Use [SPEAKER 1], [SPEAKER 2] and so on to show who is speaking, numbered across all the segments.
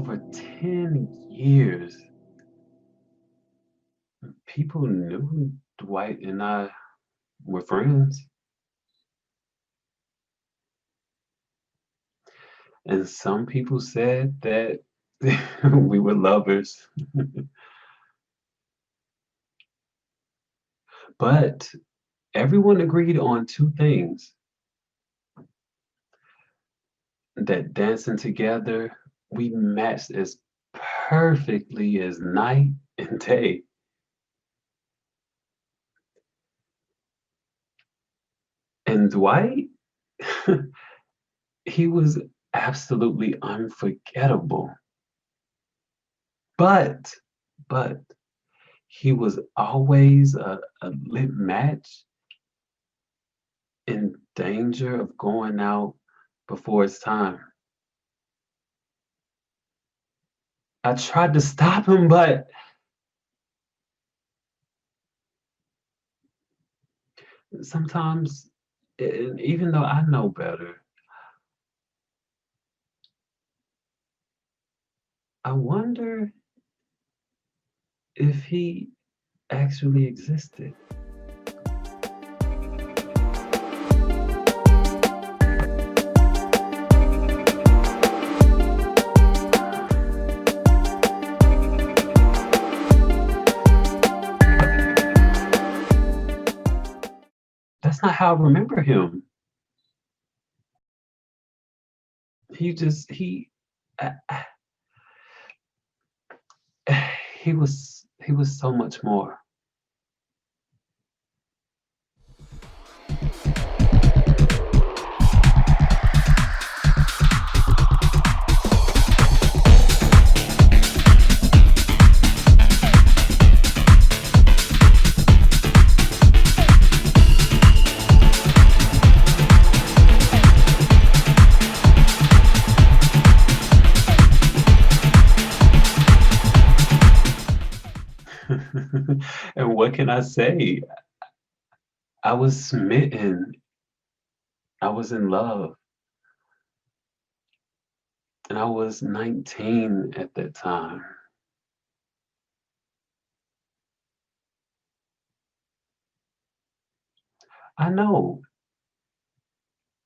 [SPEAKER 1] over 10 years, people knew Dwight and I were friends. And some people said that we were lovers. But everyone agreed on two things: that dancing together, we matched as perfectly as night and day. And Dwight, he was absolutely unforgettable. But, but he was always a lit match, in danger of going out before it's time. I tried to stop him, but sometimes, and even though I know better, I wonder if he actually existed. That's not how I remember him. He uh, he was so much more. And what can I say? I was smitten. I was in love. And I was 19 at that time. I know.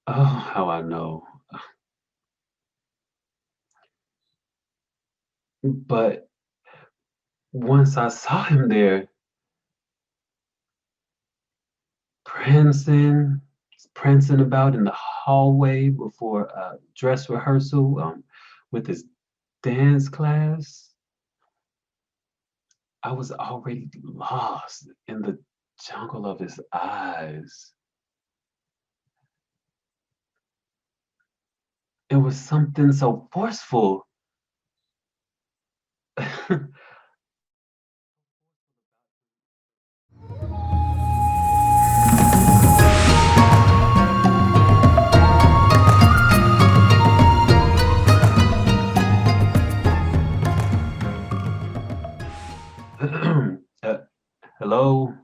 [SPEAKER 1] Oh, how I know. But once I saw him there, prancing, prancing about in the hallway before a dress rehearsal, with his dance class, I was already lost in the jungle of his eyes. It was something so forceful. Uh, hello?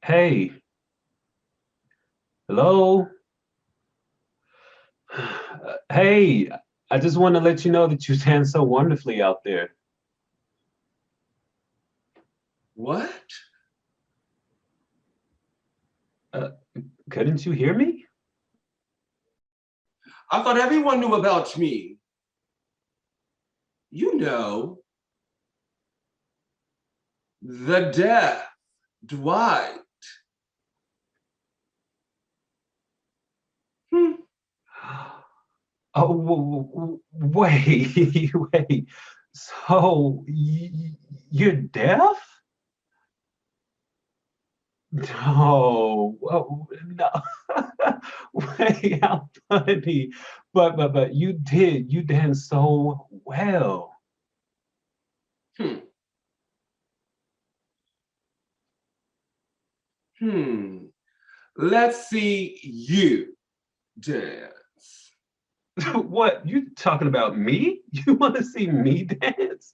[SPEAKER 1] Hey, hello? Hey, I just want to let you know that you dance so wonderfully out there.
[SPEAKER 2] What?
[SPEAKER 1] Uh, couldn't you hear me?
[SPEAKER 2] I thought everyone knew about me. You know, the death, Dwight. Hmm.
[SPEAKER 1] Oh, wait, wait. So you're deaf? No, oh, no. Wait, how funny. But you danced so well.
[SPEAKER 2] Hmm. Hmm. Let's see you dance.
[SPEAKER 1] What, you talking about me? You want to see me dance?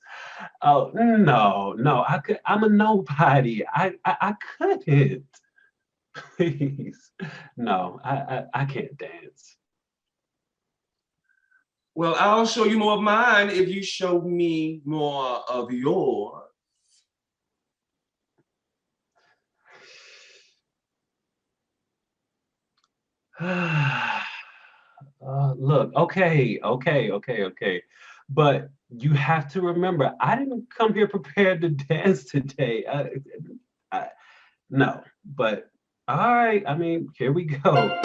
[SPEAKER 1] Oh, no, no, I'm a nobody. I couldn't. Please. No, I can't dance.
[SPEAKER 2] Well, I'll show you more of mine if you show me more of yours.
[SPEAKER 1] Look, okay. But you have to remember, I didn't come here prepared to dance today. I, no, but all right. I mean, here we go.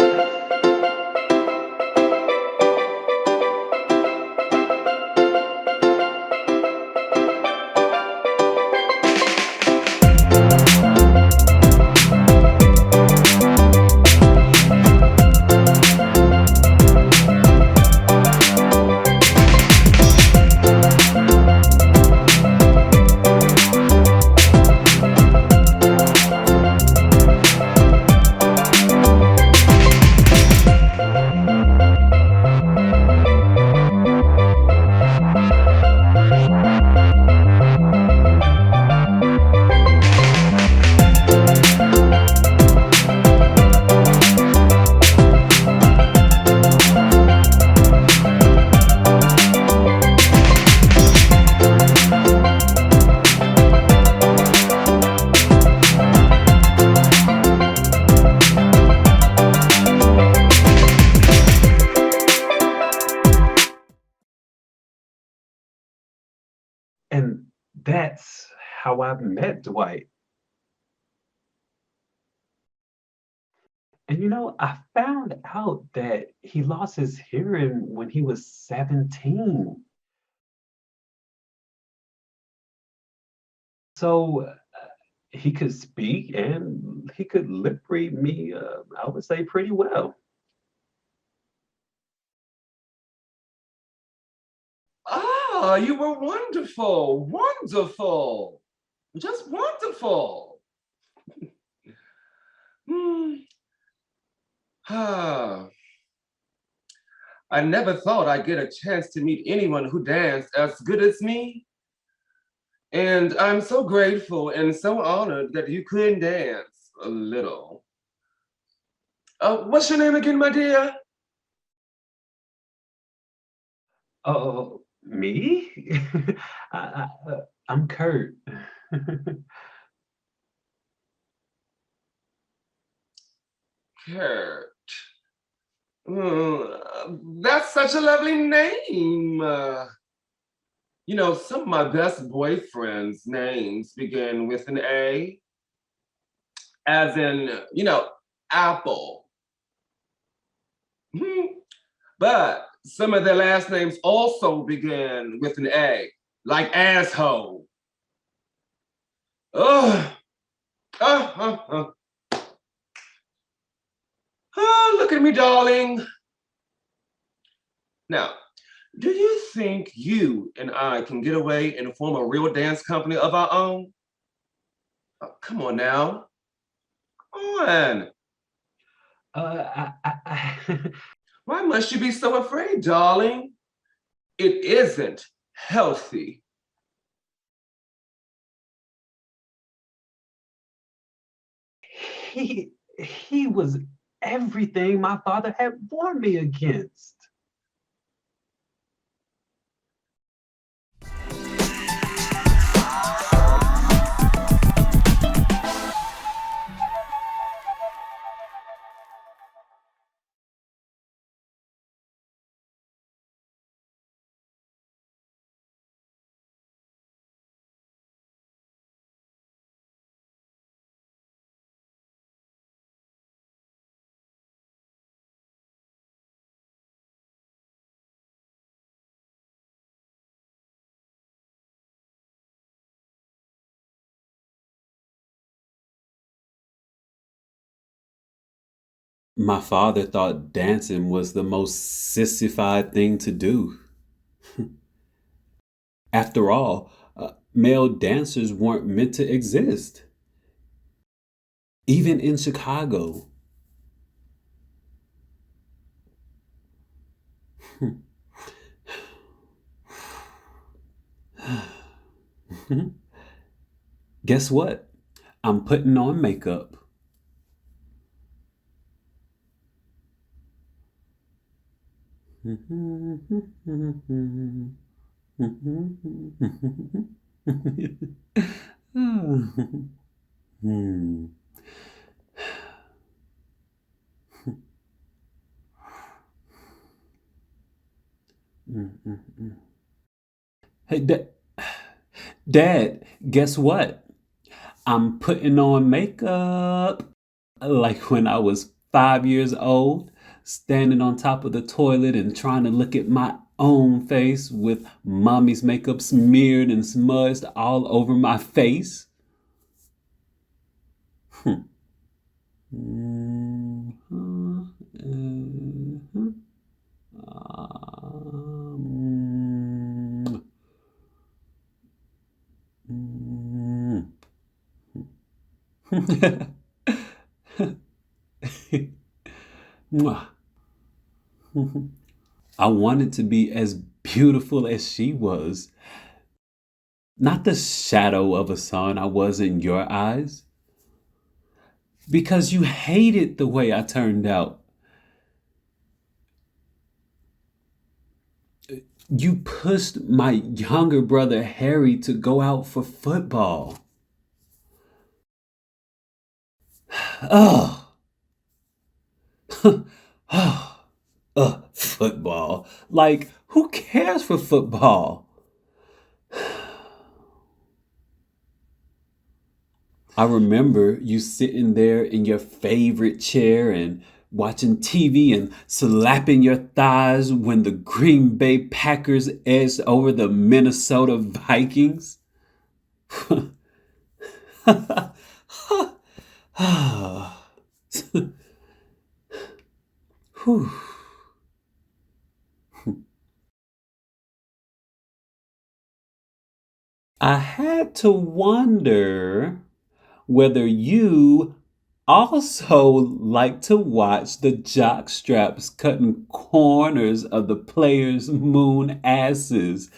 [SPEAKER 1] And that's how I met Dwight. And I found out that he lost his hearing when he was 17. So he could speak and he could lip read me, I would say, pretty well.
[SPEAKER 2] Ah, you were wonderful, wonderful, just wonderful. Hmm. Ah, I never thought I'd get a chance to meet anyone who danced as good as me. And I'm so grateful and so honored that you could dance a little. What's your name again, my dear?
[SPEAKER 1] Oh, me? I'm Kurt.
[SPEAKER 2] Kurt. That's such a lovely name. Some of my best boyfriends' names begin with an A, as in, apple. Mhm. But some of their last names also begin with an A, like asshole. Oh, oh. Oh, look at me, darling. Now, do you think you and I can get away and form a real dance company of our own? Come on now. Come on.
[SPEAKER 1] I
[SPEAKER 2] Why must you be so afraid, darling? It isn't healthy.
[SPEAKER 1] he was everything my father had warned me against. My father thought dancing was the most sissified thing to do. After all, male dancers weren't meant to exist. Even in Chicago. Guess what? I'm putting on makeup. Hey, Dad, guess what? I'm putting on makeup like when I was 5 years old, standing on top of the toilet and trying to look at my own face with mommy's makeup smeared and smudged all over my face. Mhm, mhm. Um, mm. Mwah. I wanted to be as beautiful as she was, not the shadow of a son I was in your eyes, because you hated the way I turned out. You pushed my younger brother Harry to go out for football. Oh, football. Like, who cares for football? I remember you sitting there in your favorite chair and watching TV and slapping your thighs when the Green Bay Packers edged over the Minnesota Vikings. Whew. I had to wonder whether you also like to watch the jock straps cutting corners of the players' moon asses.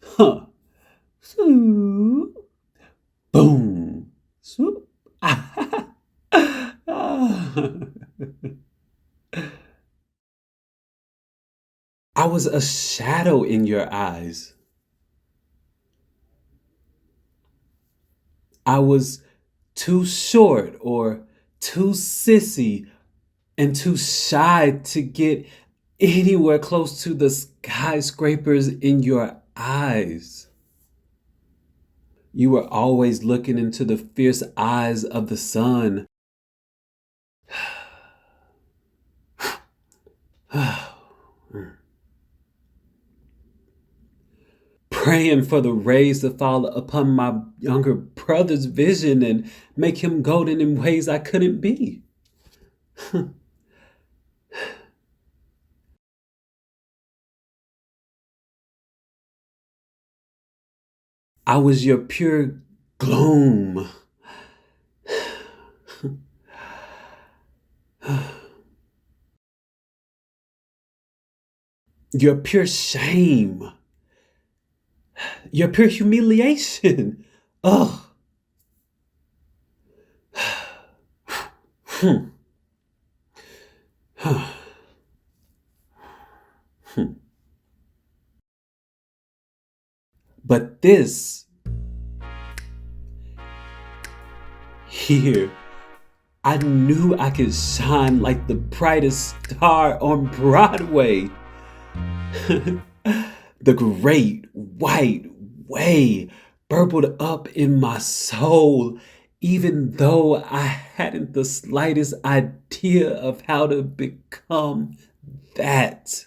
[SPEAKER 1] Huh. Swoop. Boom. Swoop. I was a shadow in your eyes. I was too short or too sissy and too shy to get anywhere close to the skyscrapers in your eyes. You were always looking into the fierce eyes of the sun. Praying for the rays to fall upon my younger brother's vision and make him golden in ways I couldn't be. I was your pure gloom. Your pure shame. Your pure humiliation. Ugh. But this here, I knew I could shine like the brightest star on Broadway. The great white way burbled up in my soul, even though I hadn't the slightest idea of how to become that.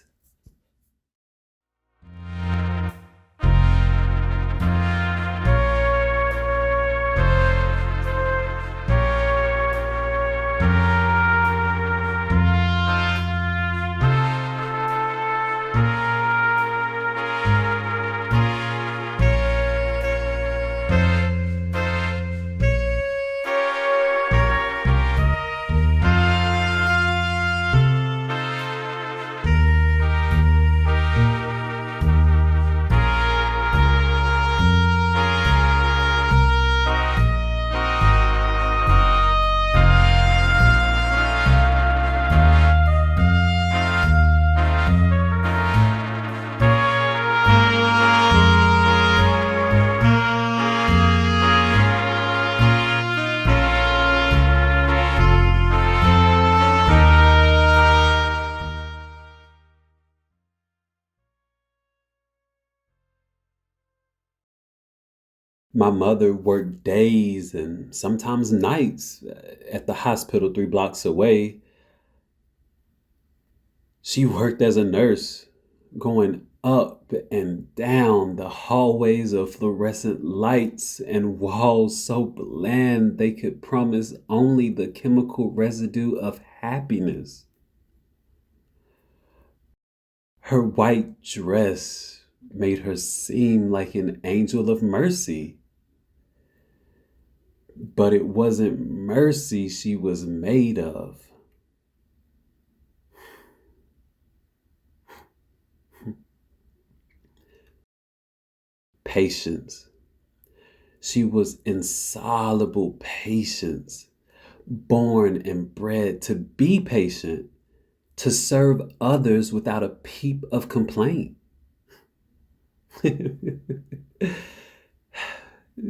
[SPEAKER 1] My mother worked days and sometimes nights at the hospital 3 blocks away. She worked as a nurse, going up and down the hallways of fluorescent lights and walls so bland they could promise only the chemical residue of happiness. Her white dress made her seem like an angel of mercy, but it wasn't mercy she was made of. Patience. She was insoluble patience, born and bred to be patient, to serve others without a peep of complaint.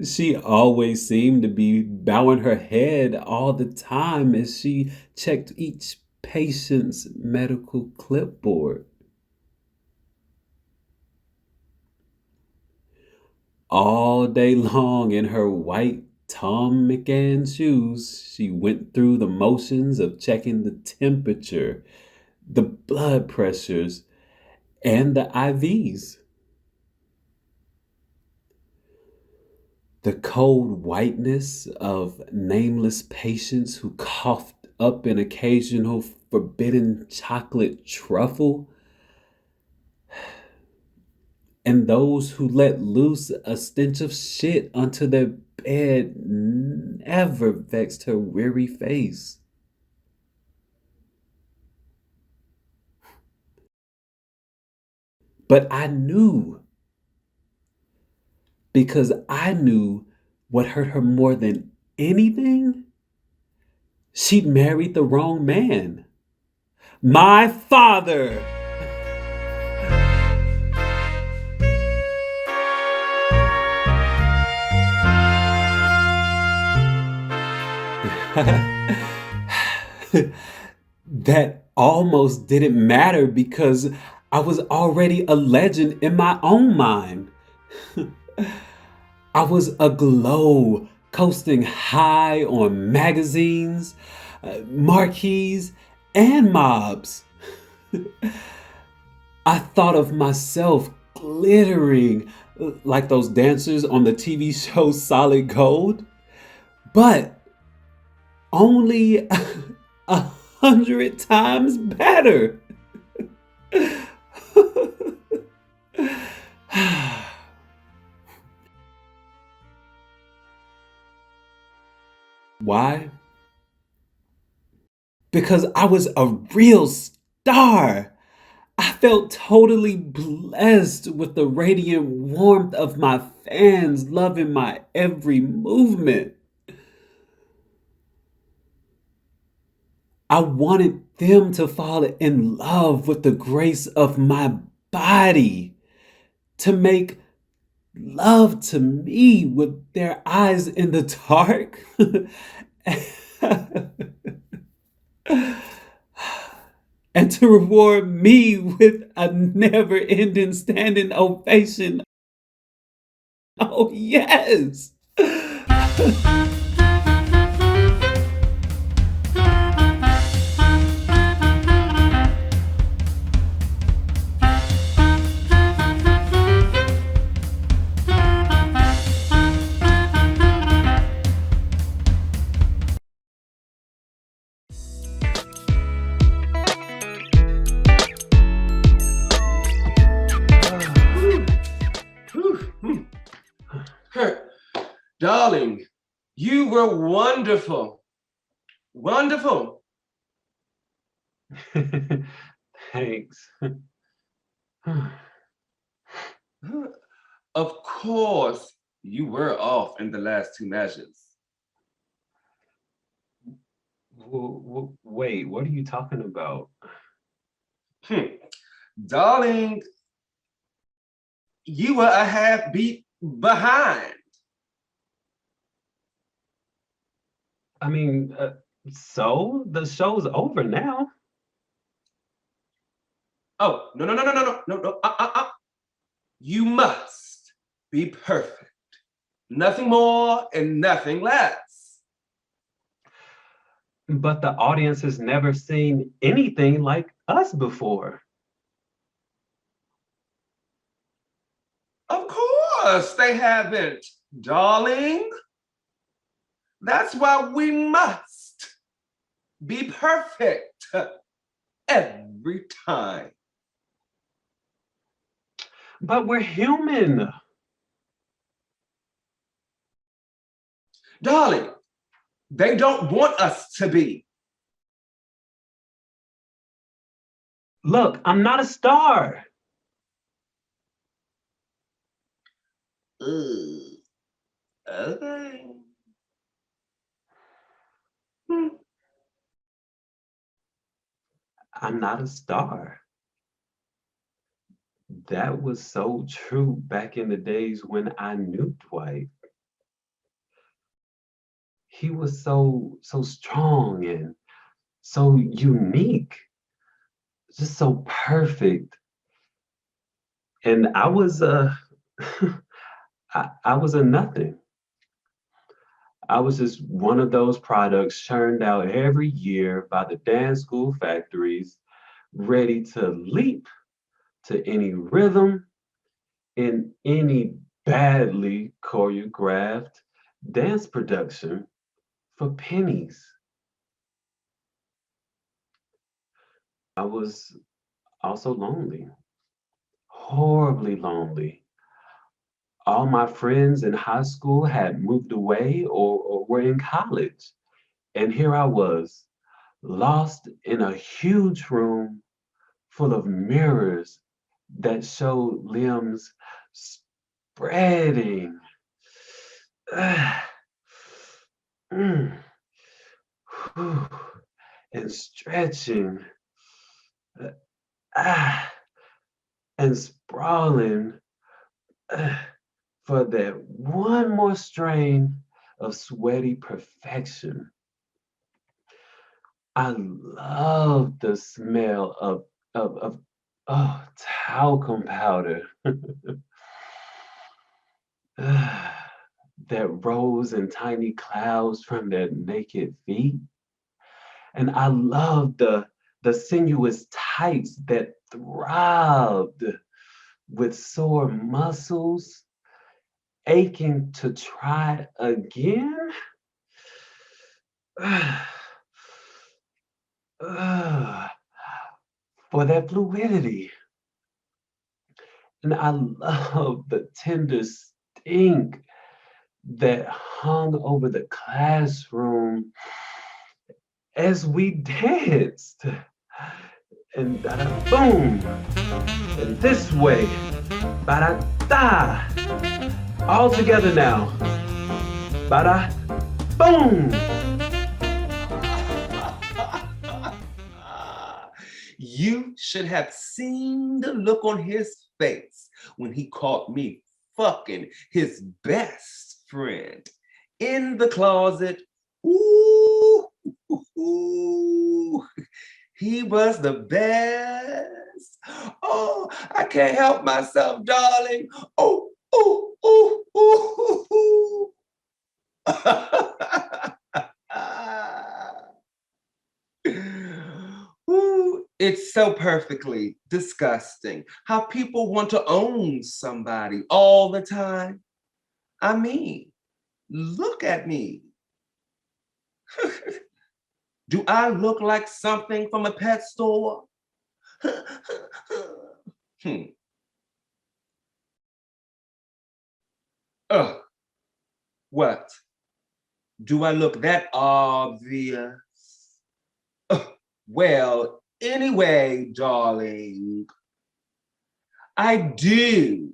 [SPEAKER 1] She always seemed to be bowing her head all the time as she checked each patient's medical clipboard. All day long in her white Tom McAn shoes, she went through the motions of checking the temperature, the blood pressures, and the IVs. The cold whiteness of nameless patients who coughed up an occasional forbidden chocolate truffle, and those who let loose a stench of shit onto their bed never vexed her weary face. But I knew, because I knew what hurt her more than anything. She married the wrong man. My father. That almost didn't matter because I was already a legend in my own mind. I was aglow, coasting high on magazines, marquees, and mobs. I thought of myself glittering like those dancers on the TV show Solid Gold, but only 100 times better. Why? Because I was a real star. I felt totally blessed with the radiant warmth of my fans loving my every movement. I wanted them to fall in love with the grace of my body, to make love to me with their eyes in the dark. And to reward me with a never ending standing ovation. Oh, yes.
[SPEAKER 2] Darling, you were wonderful. Wonderful.
[SPEAKER 1] Thanks.
[SPEAKER 2] Of course, you were off in the last two measures.
[SPEAKER 1] Wait, what are you talking about?
[SPEAKER 2] Darling, you were a half beat behind.
[SPEAKER 1] I mean, so the show's over now.
[SPEAKER 2] Oh, no, no, no, no, no, no, no, no. You must be perfect. Nothing more and nothing less.
[SPEAKER 1] But the audience has never seen anything like us before.
[SPEAKER 2] Of course they haven't, darling. That's why we must be perfect every time.
[SPEAKER 1] But we're human.
[SPEAKER 2] Darling, they don't want us to be.
[SPEAKER 1] Look, I'm not a star.
[SPEAKER 2] Ooh, okay.
[SPEAKER 1] I'm not a star. That was so true back in the days when I knew Dwight. He was so strong and so unique, just so perfect. And I was I was a nothing. I was just one of those products churned out every year by the dance school factories, ready to leap to any rhythm in any badly choreographed dance production for pennies. I was also lonely, horribly lonely. All my friends in high school had moved away or were in college. And here I was, lost in a huge room full of mirrors that showed limbs spreading. Mm, whew, and stretching. uh, ah, and sprawling for that one more strain of sweaty perfection. I love the smell of oh, talcum powder that rose in tiny clouds from their naked feet. And I love the sinuous tights that throbbed with sore muscles, aching to try again. For that fluidity. And I love the tender stink that hung over the classroom as we danced. And da da boom, and this way, ba da da, all together now, ba da boom.
[SPEAKER 2] You should have seen the look on his face when he caught me fucking his best friend in the closet. Ooh, ooh, he was the best. Oh, I can't help myself, darling. Oh, ooh, ooh, ooh, ooh, ooh. It's so perfectly disgusting how people want to own somebody all the time. I mean, look at me. Do I look like something from a pet store? hmm. Ugh, what? Do I look that obvious? Ugh, well, anyway, darling, I do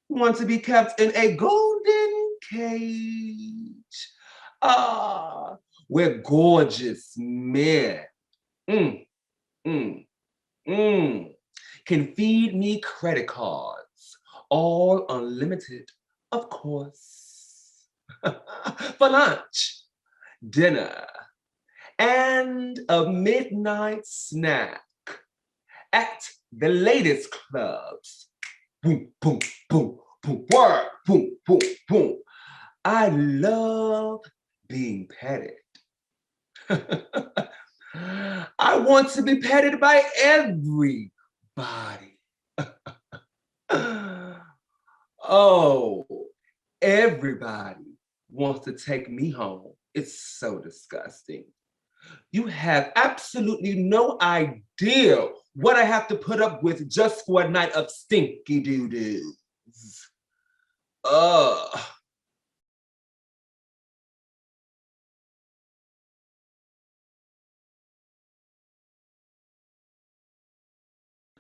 [SPEAKER 2] want to be kept in a golden cage. Ah, where gorgeous men mm, mm, mm, can feed me credit cards, all unlimited, of course, for lunch, dinner, and a midnight snack at the latest clubs. Boom, boom, boom, boom, work. boom, boom, boom. I love being petted. I want to be petted by everybody. Oh, everybody wants to take me home. It's so disgusting. You have absolutely no idea what I have to put up with just for a night of stinky doo doos. Ugh.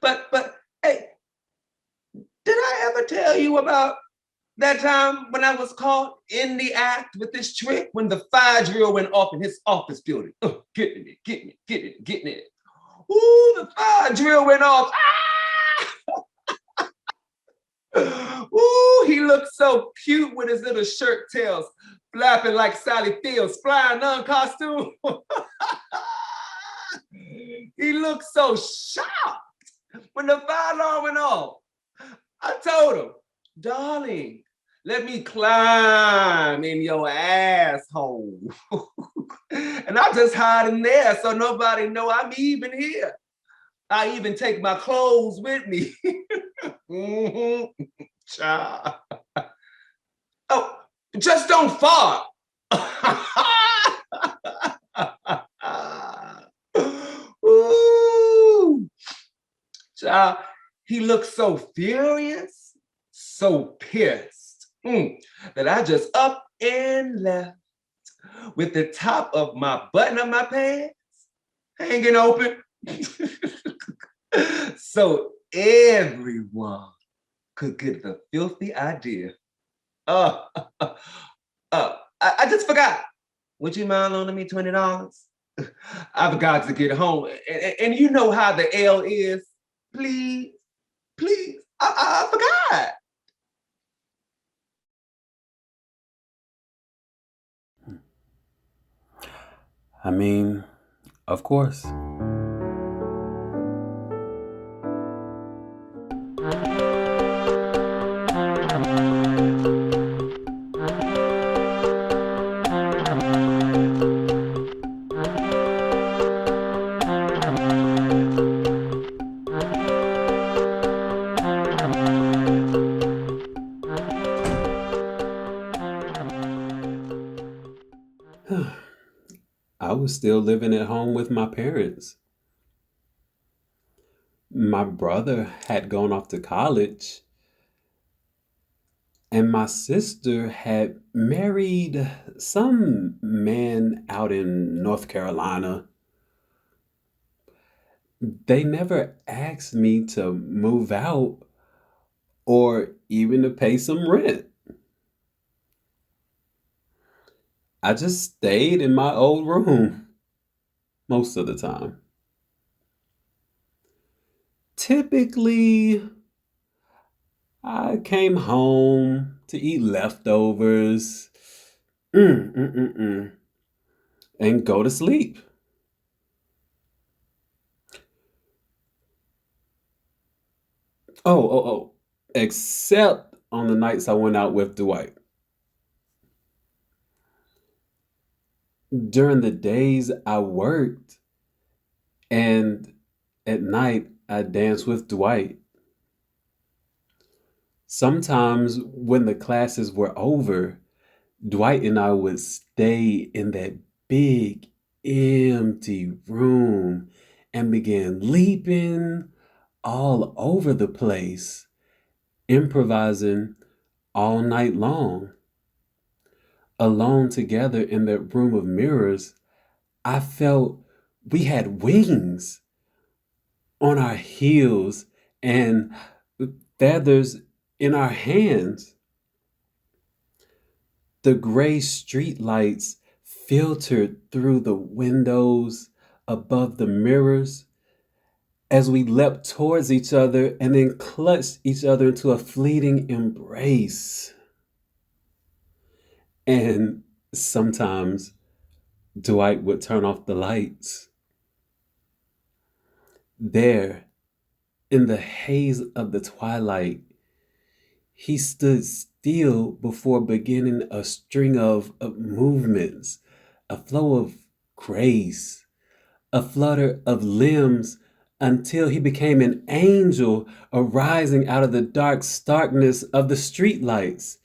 [SPEAKER 2] But, hey, did I ever tell you about that time when I was caught in the act with this trick when the fire drill went off in his office building? Getting it, getting it, getting it, getting it. Ooh, the fire drill went off. Ah! Ooh, he looked so cute with his little shirt tails flapping like Sally Fields, flying on costume. He looked so shocked when the fire alarm went off. I told him, darling, let me climb in your asshole. And I just hide in there so nobody know I'm even here. I even take my clothes with me. Mm-hmm. Child. Oh, just don't fart. Ooh. Child, he looked so furious, so pissed, that I just up and left with the top of my button of my pants hanging open. So everyone could get the filthy idea. Uh, I just forgot. Would you mind loaning me $20? I forgot to get home. And you know how the L is. Please, please. I forgot.
[SPEAKER 1] I mean, of course. I was still living at home with my parents. My brother had gone off to college, and my sister had married some man out in North Carolina. They never asked me to move out or even to pay some rent. I just stayed in my old room most of the time. Typically, I came home to eat leftovers, mm, mm, mm, mm, and go to sleep. Oh, except on the nights I went out with Dwight. During the days I worked, and at night I danced with Dwight. Sometimes when the classes were over, Dwight and I would stay in that big empty room and began leaping all over the place, improvising all night long. Alone together in that room of mirrors, I felt we had wings on our heels and feathers in our hands. The gray street lights filtered through the windows above the mirrors as we leapt towards each other and then clutched each other into a fleeting embrace. And sometimes Dwight would turn off the lights. There, in the haze of the twilight, he stood still before beginning a string of movements, a flow of grace, a flutter of limbs until he became an angel arising out of the dark starkness of the streetlights.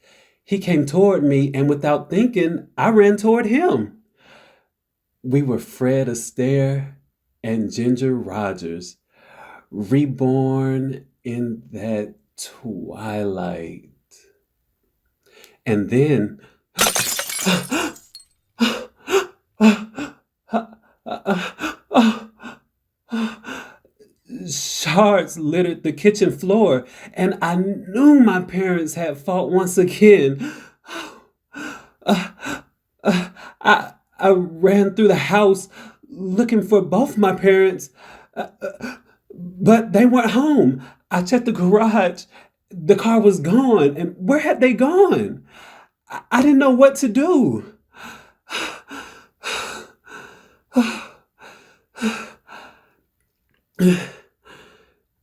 [SPEAKER 1] He came toward me, and without thinking, I ran toward him. We were Fred Astaire and Ginger Rogers, reborn in that twilight. And then shards littered the kitchen floor, and I knew my parents had fought once again. I ran through the house looking for both my parents, but they weren't home. I checked the garage. The car was gone. And where had they gone? I didn't know what to do.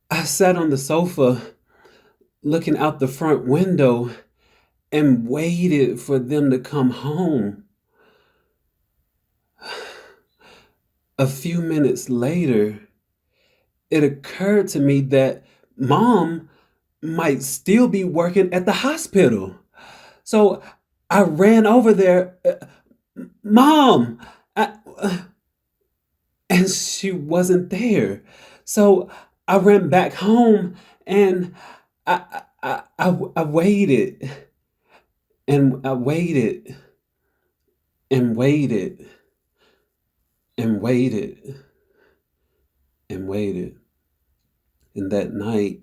[SPEAKER 1] I sat on the sofa looking out the front window and waited for them to come home. A few minutes later, it occurred to me that Mom might still be working at the hospital. So I ran over there, Mom, and she wasn't there. So I ran back home and I waited and I waited and waited and waited and waited. And that night,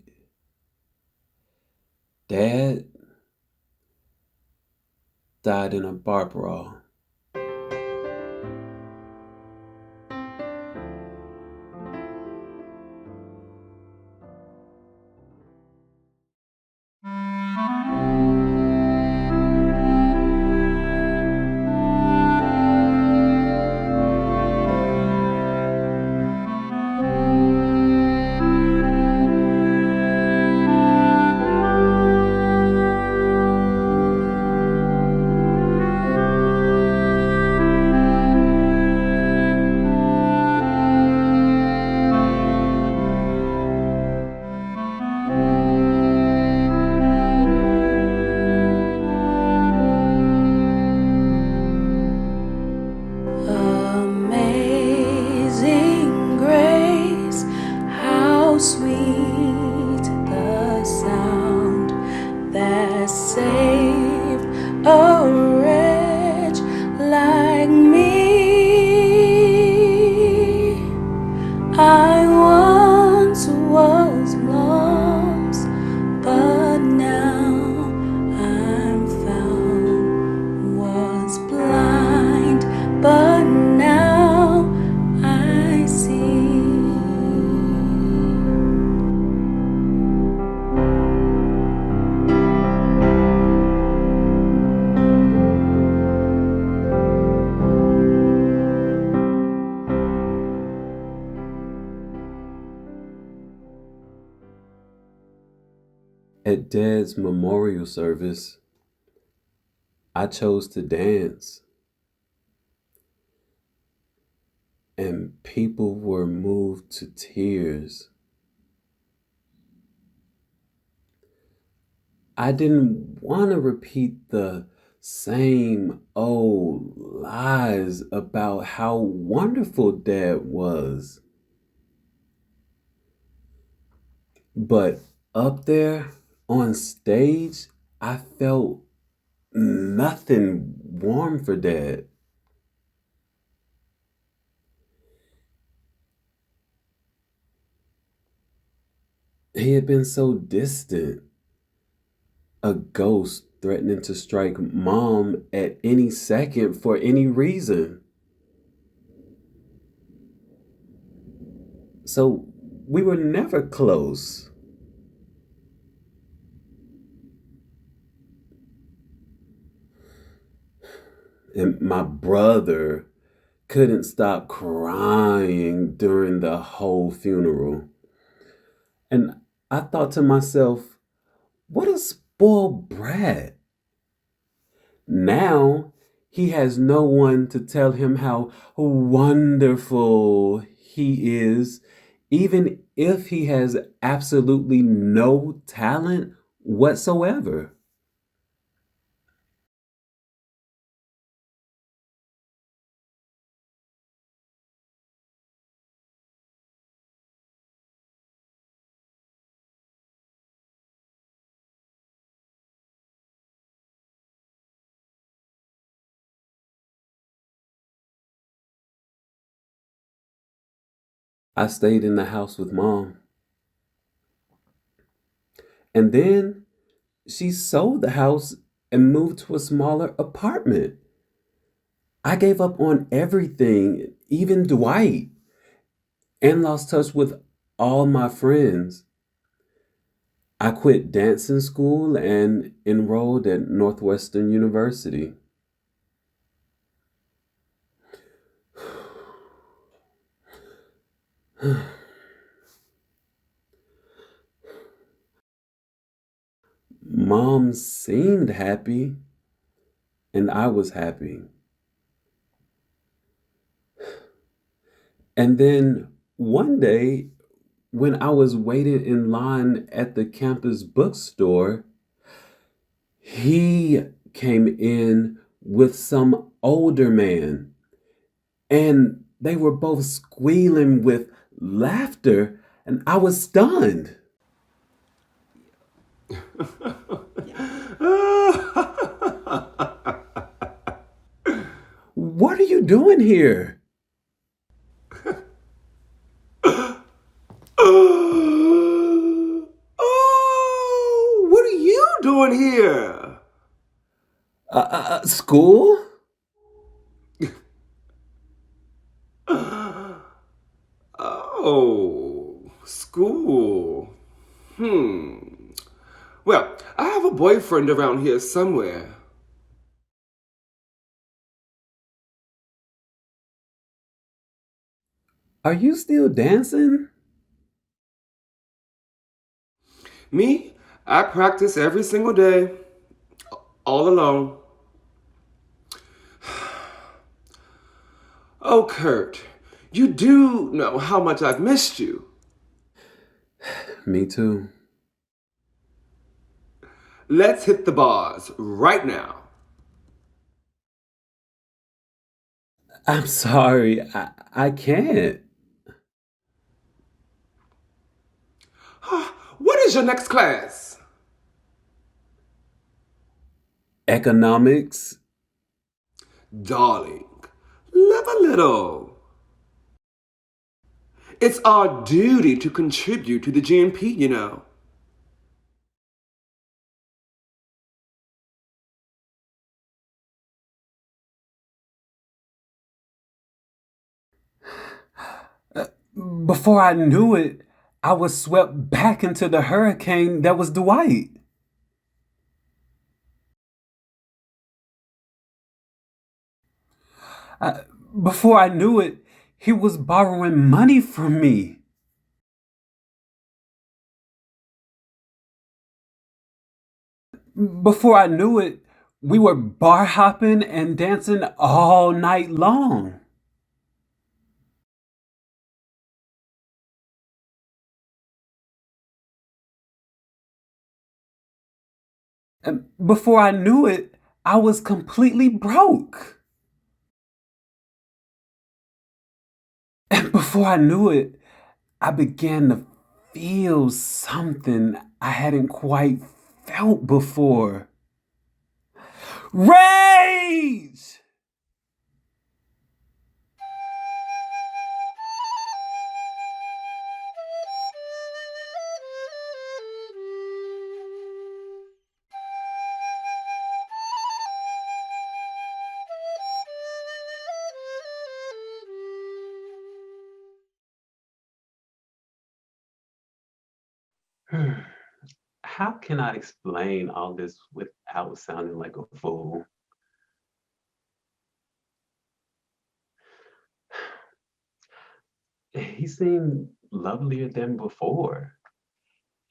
[SPEAKER 1] Dad died in a bar brawl.
[SPEAKER 3] Amazing grace, how sweet the sound that saved a wretch like me. I once was lost, but now I'm found. Was blind, but now I see.
[SPEAKER 1] At Dad's memorial service, I chose to dance, and people were moved to tears. I didn't want to repeat the same old lies about how wonderful Dad was. But up there on stage, I felt nothing warm for Dad. He had been so distant, a ghost threatening to strike Mom at any second for any reason. So we were never close. And my brother couldn't stop crying during the whole funeral. And I thought to myself, what a spoiled brat. Now he has no one to tell him how wonderful he is, even if he has absolutely no talent whatsoever. I stayed in the house with mom. And then she sold the house and moved to a smaller apartment. I gave up on everything, even Dwight, and lost touch with all my friends. I quit dancing school and enrolled at Northwestern University. Mom seemed happy, and I was happy. And then one day, when I was waiting in line at the campus bookstore, he came in with some older man, and they were both squealing with laughter, and I was stunned. What are you doing here?
[SPEAKER 2] Oh, what are you doing here?
[SPEAKER 1] School?
[SPEAKER 2] Oh, school. Well, I have a boyfriend around here somewhere.
[SPEAKER 1] Are you still dancing?
[SPEAKER 2] Me, I practice every single day, all alone. Oh, Kurt, you do know how much I've missed you.
[SPEAKER 1] Me too.
[SPEAKER 2] Let's hit the bars right now.
[SPEAKER 1] I'm sorry, I can't.
[SPEAKER 2] What is your next class?
[SPEAKER 1] Economics?
[SPEAKER 2] Darling, live a little. It's our duty to contribute to the GNP, you know.
[SPEAKER 1] Before I knew it, I was swept back into the hurricane that was Dwight. Before I knew it, he was borrowing money from me. Before I knew it, we were bar hopping and dancing all night long. And before I knew it, I was completely broke. And before I knew it, I began to feel something I hadn't quite felt before. Rage! How can I explain all this without sounding like a fool? He seemed lovelier than before.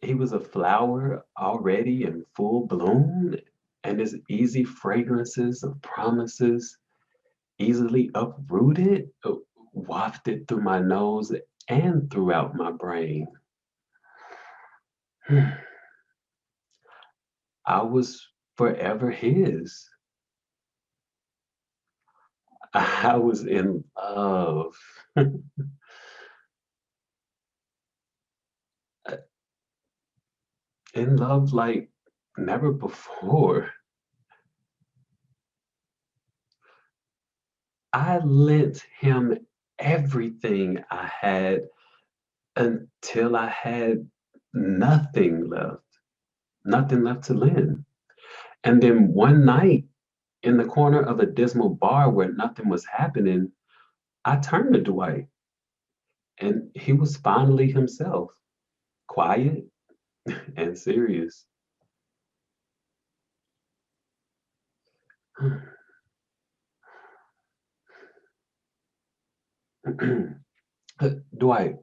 [SPEAKER 1] He was a flower already in full bloom, And his easy fragrances of promises easily uprooted, wafted through my nose and throughout my brain. I was forever his. I was in love. In love like never before. I lent him everything I had until I had nothing left to lend. And then one night, in the corner of a dismal bar where nothing was happening, I turned to Dwight, and he was finally himself, quiet and serious. Dwight,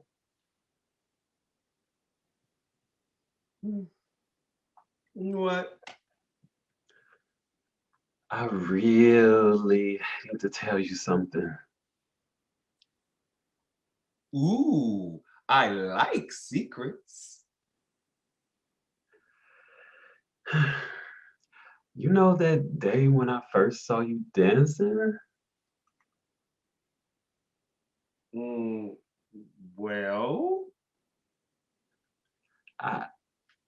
[SPEAKER 2] What?
[SPEAKER 1] I really need to tell you something.
[SPEAKER 2] Ooh, I like secrets.
[SPEAKER 1] You know that day when I first saw you dancing?
[SPEAKER 2] Mm, well,
[SPEAKER 1] I,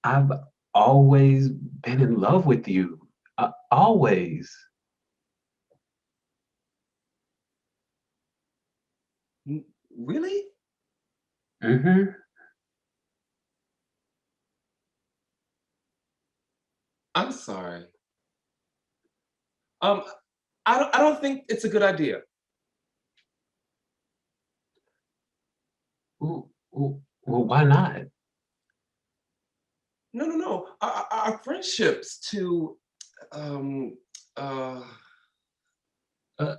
[SPEAKER 1] I've always been in love with you. Always.
[SPEAKER 2] really?
[SPEAKER 1] Mm-hmm.
[SPEAKER 2] I'm sorry. Um, I don't think it's a good idea.
[SPEAKER 1] Well, why not?
[SPEAKER 2] No, no, no. Our friendships um, uh,
[SPEAKER 1] Uh,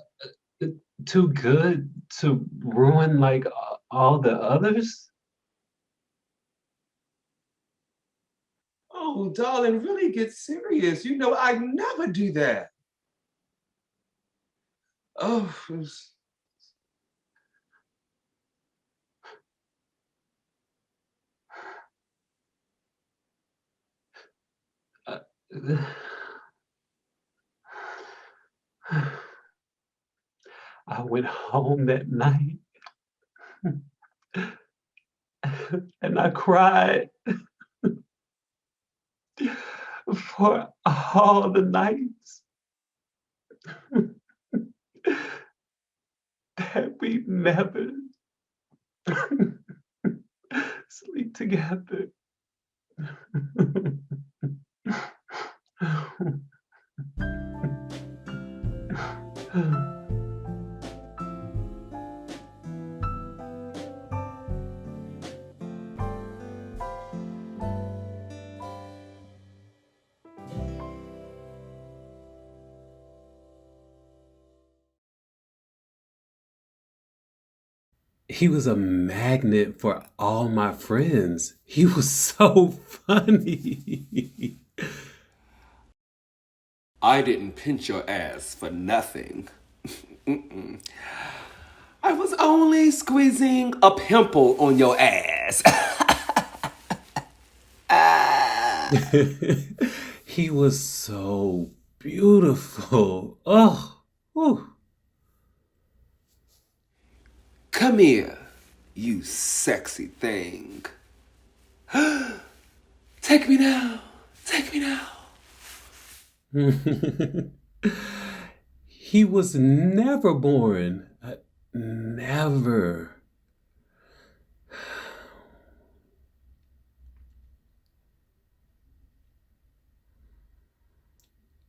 [SPEAKER 1] Too good to ruin like all the others?
[SPEAKER 2] oh, darling, really get serious. You know, I never do that. Oh,
[SPEAKER 1] Uh, I went home that night and I cried for all the nights that we never sleep together. He was a magnet for all my friends. He was so funny.
[SPEAKER 2] I didn't pinch your ass for nothing. Mm-mm. I was only squeezing a pimple on your ass.
[SPEAKER 1] He was so beautiful. Oh, whew.
[SPEAKER 2] Come here, you sexy thing. Take me now. Take me now.
[SPEAKER 1] He was never born. Never.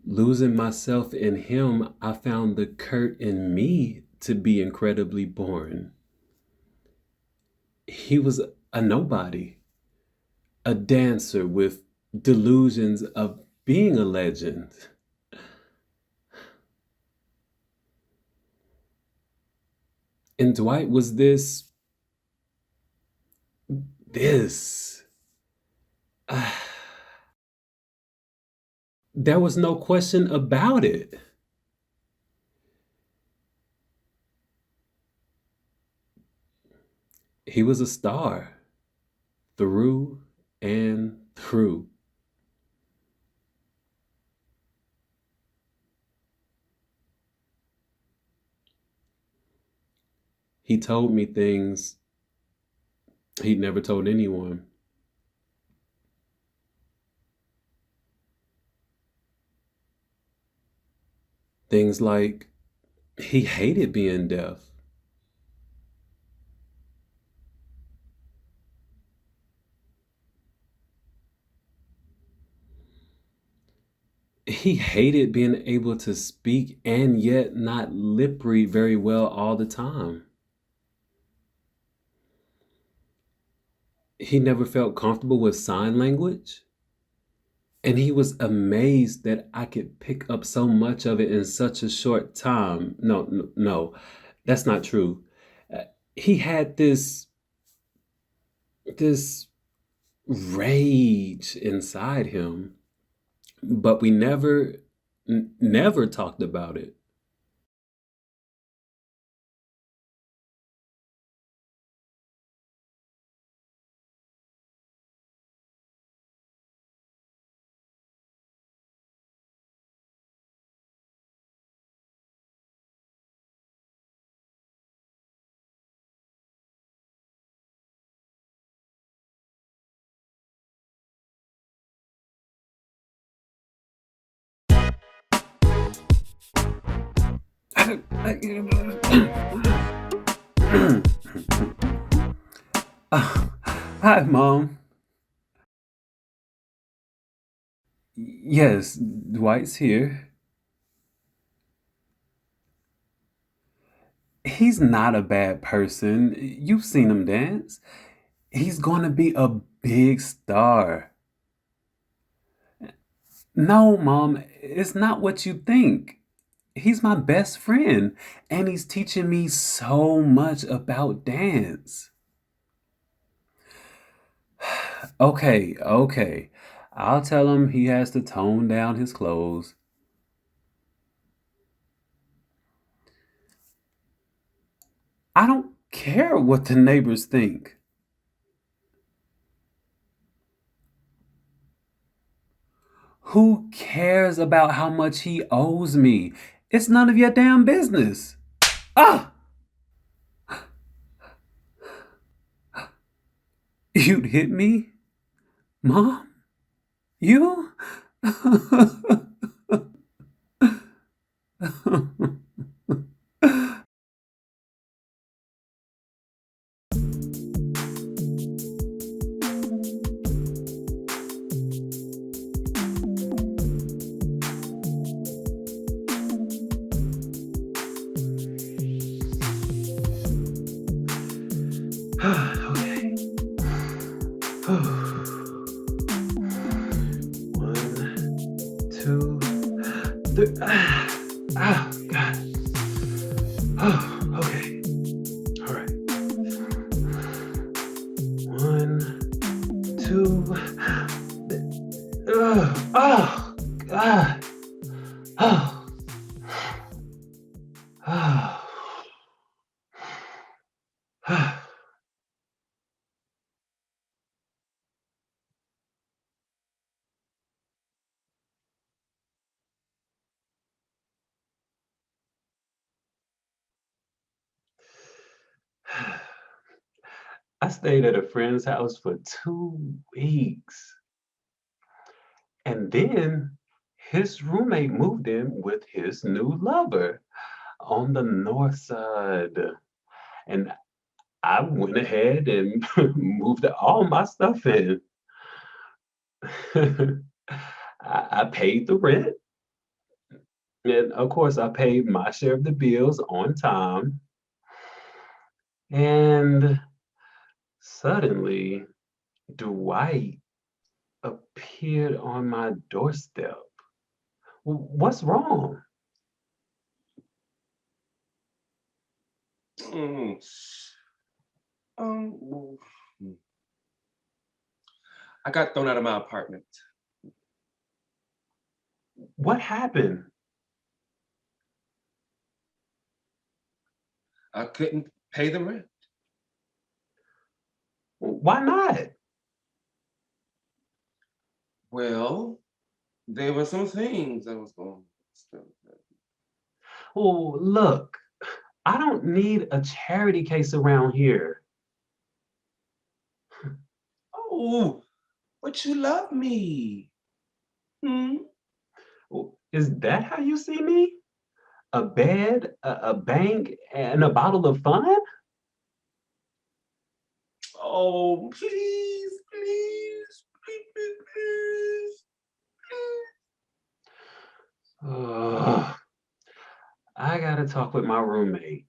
[SPEAKER 1] Losing myself in him, I found the Kurt in me to be incredibly born. He was a nobody, a dancer with delusions of being a legend. And Dwight was this. There was no question about it. He was a star through and through. He told me things he'd never told anyone. Things like he hated being deaf. He hated being able to speak and yet not lip read very well all the time. He never felt comfortable with sign language. And he was amazed that I could pick up so much of it in such a short time. No, that's not true. Uh, He had this rage inside him, but we never talked about it. Hi, Mom. Yes, Dwight's here. He's not a bad person. You've seen him dance. He's going to be a big star. No, Mom, it's not what you think. He's my best friend, and he's teaching me so much about dance. Okay. I'll tell him he has to tone down his clothes. I don't care what the neighbors think. Who cares about how much he owes me? It's none of your damn business. Ah! You'd hit me? Mom? You? Okay. One, two, three. God. Okay. All right. One, two. Oh, God. Oh. Oh. I stayed at a friend's house for 2 weeks. And then his roommate moved in with his new lover on the north side. And I went ahead and moved all my stuff in. I paid the rent. And of course, I paid my share of the bills on time. And suddenly, Dwight appeared on my doorstep. What's wrong?
[SPEAKER 2] Mm. Well, I got thrown out of my apartment.
[SPEAKER 1] What happened?
[SPEAKER 2] I couldn't pay the rent.
[SPEAKER 1] Why not?
[SPEAKER 2] Well, there were some things I was going to.
[SPEAKER 1] Well, look, I don't need a charity case around here.
[SPEAKER 2] Oh, but you love me. Hmm?
[SPEAKER 1] Is that how you see me? A bed, a bank, and a bottle of fun?
[SPEAKER 2] Oh, please, please, please, please, please, please.
[SPEAKER 1] Ugh, I gotta talk with my roommate.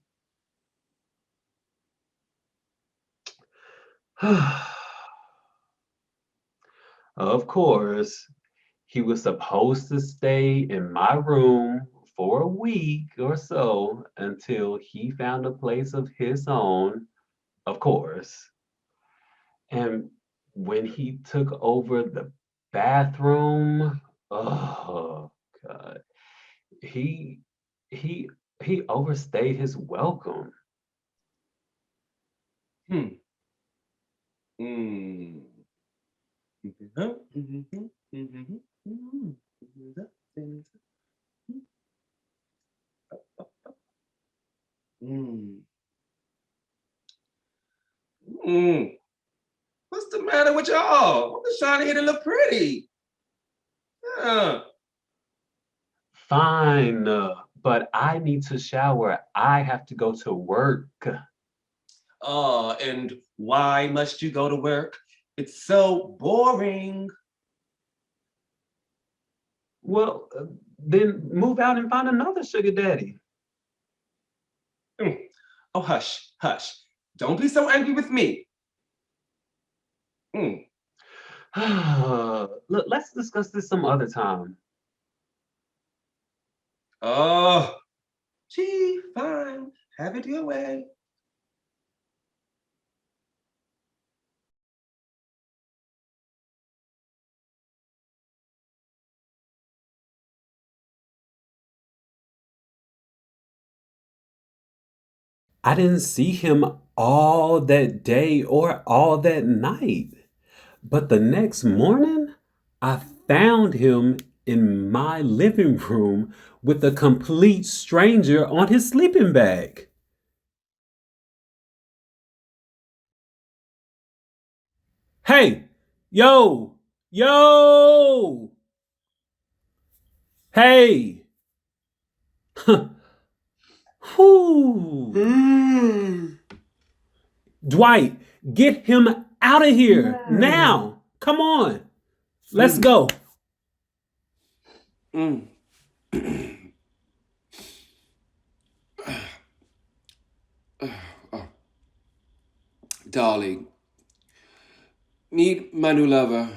[SPEAKER 1] Of course, he was supposed to stay in my room for a week or so until he found a place of his own, of course. And when he took over the bathroom, oh God, he he he overstayed his welcome.
[SPEAKER 2] Hmm. Hmm. Mhm, mhm, mhm, mhm, mhm. Mm. Mm. What's the matter with y'all? I'm just trying to hit it look pretty. Yeah.
[SPEAKER 1] Fine, but I need to shower. I have to go to work.
[SPEAKER 2] And why must you go to work? It's so boring.
[SPEAKER 1] Well, then move out and find another sugar daddy.
[SPEAKER 2] Mm. Oh, hush, hush. Don't be so angry with me. Mm.
[SPEAKER 1] Look, let's discuss this some other time.
[SPEAKER 2] Oh, gee, fine. Have it your way.
[SPEAKER 1] I didn't see him all that day or all that night. But the next morning, I found him in my living room with a complete stranger on his sleeping bag. Hey, yo, yo, hey. Whew. Dwight, get him out of here now. Come on. Let's go.
[SPEAKER 2] Mm. Oh, darling, meet my new lover.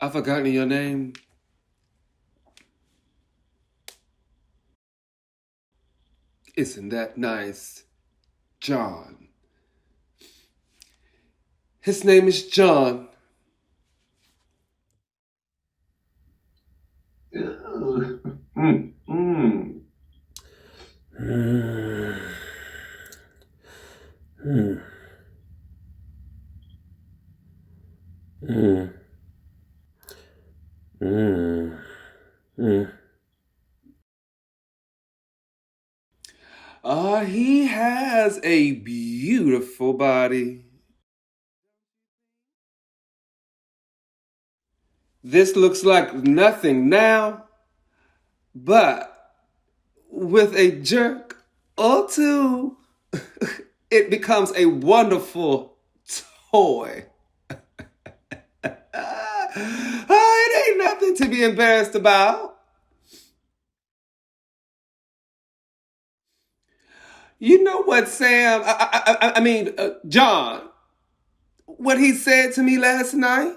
[SPEAKER 2] I've forgotten your name. Isn't that nice? John. His name is John. Mm, mm.
[SPEAKER 1] Mm, mm, mm, mm, mm.
[SPEAKER 2] He has a beautiful body. This looks like nothing now, but with a jerk or two, it becomes a wonderful toy. It ain't nothing to be embarrassed about. You know what, Sam? I mean, John, what he said to me last night?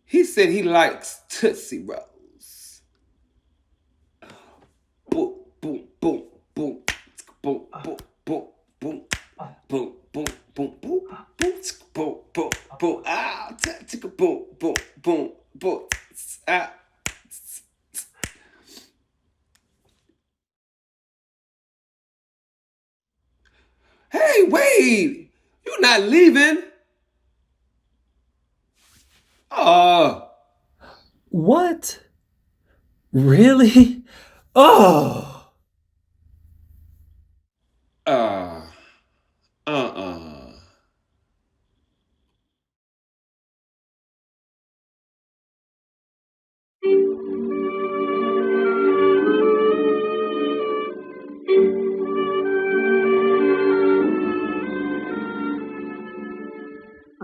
[SPEAKER 2] He said he likes Tootsie Rolls. Boom, boom, boom, boom, boom, boom, boom, boom, boom, boom, boom, boom, boom, boom. boom, boom, boom, ah, tick, boom, boom, boom, boom, ah. Hey, wait! You're not leaving. Oh,
[SPEAKER 1] What? Really? Oh.
[SPEAKER 2] uh, uh-uh.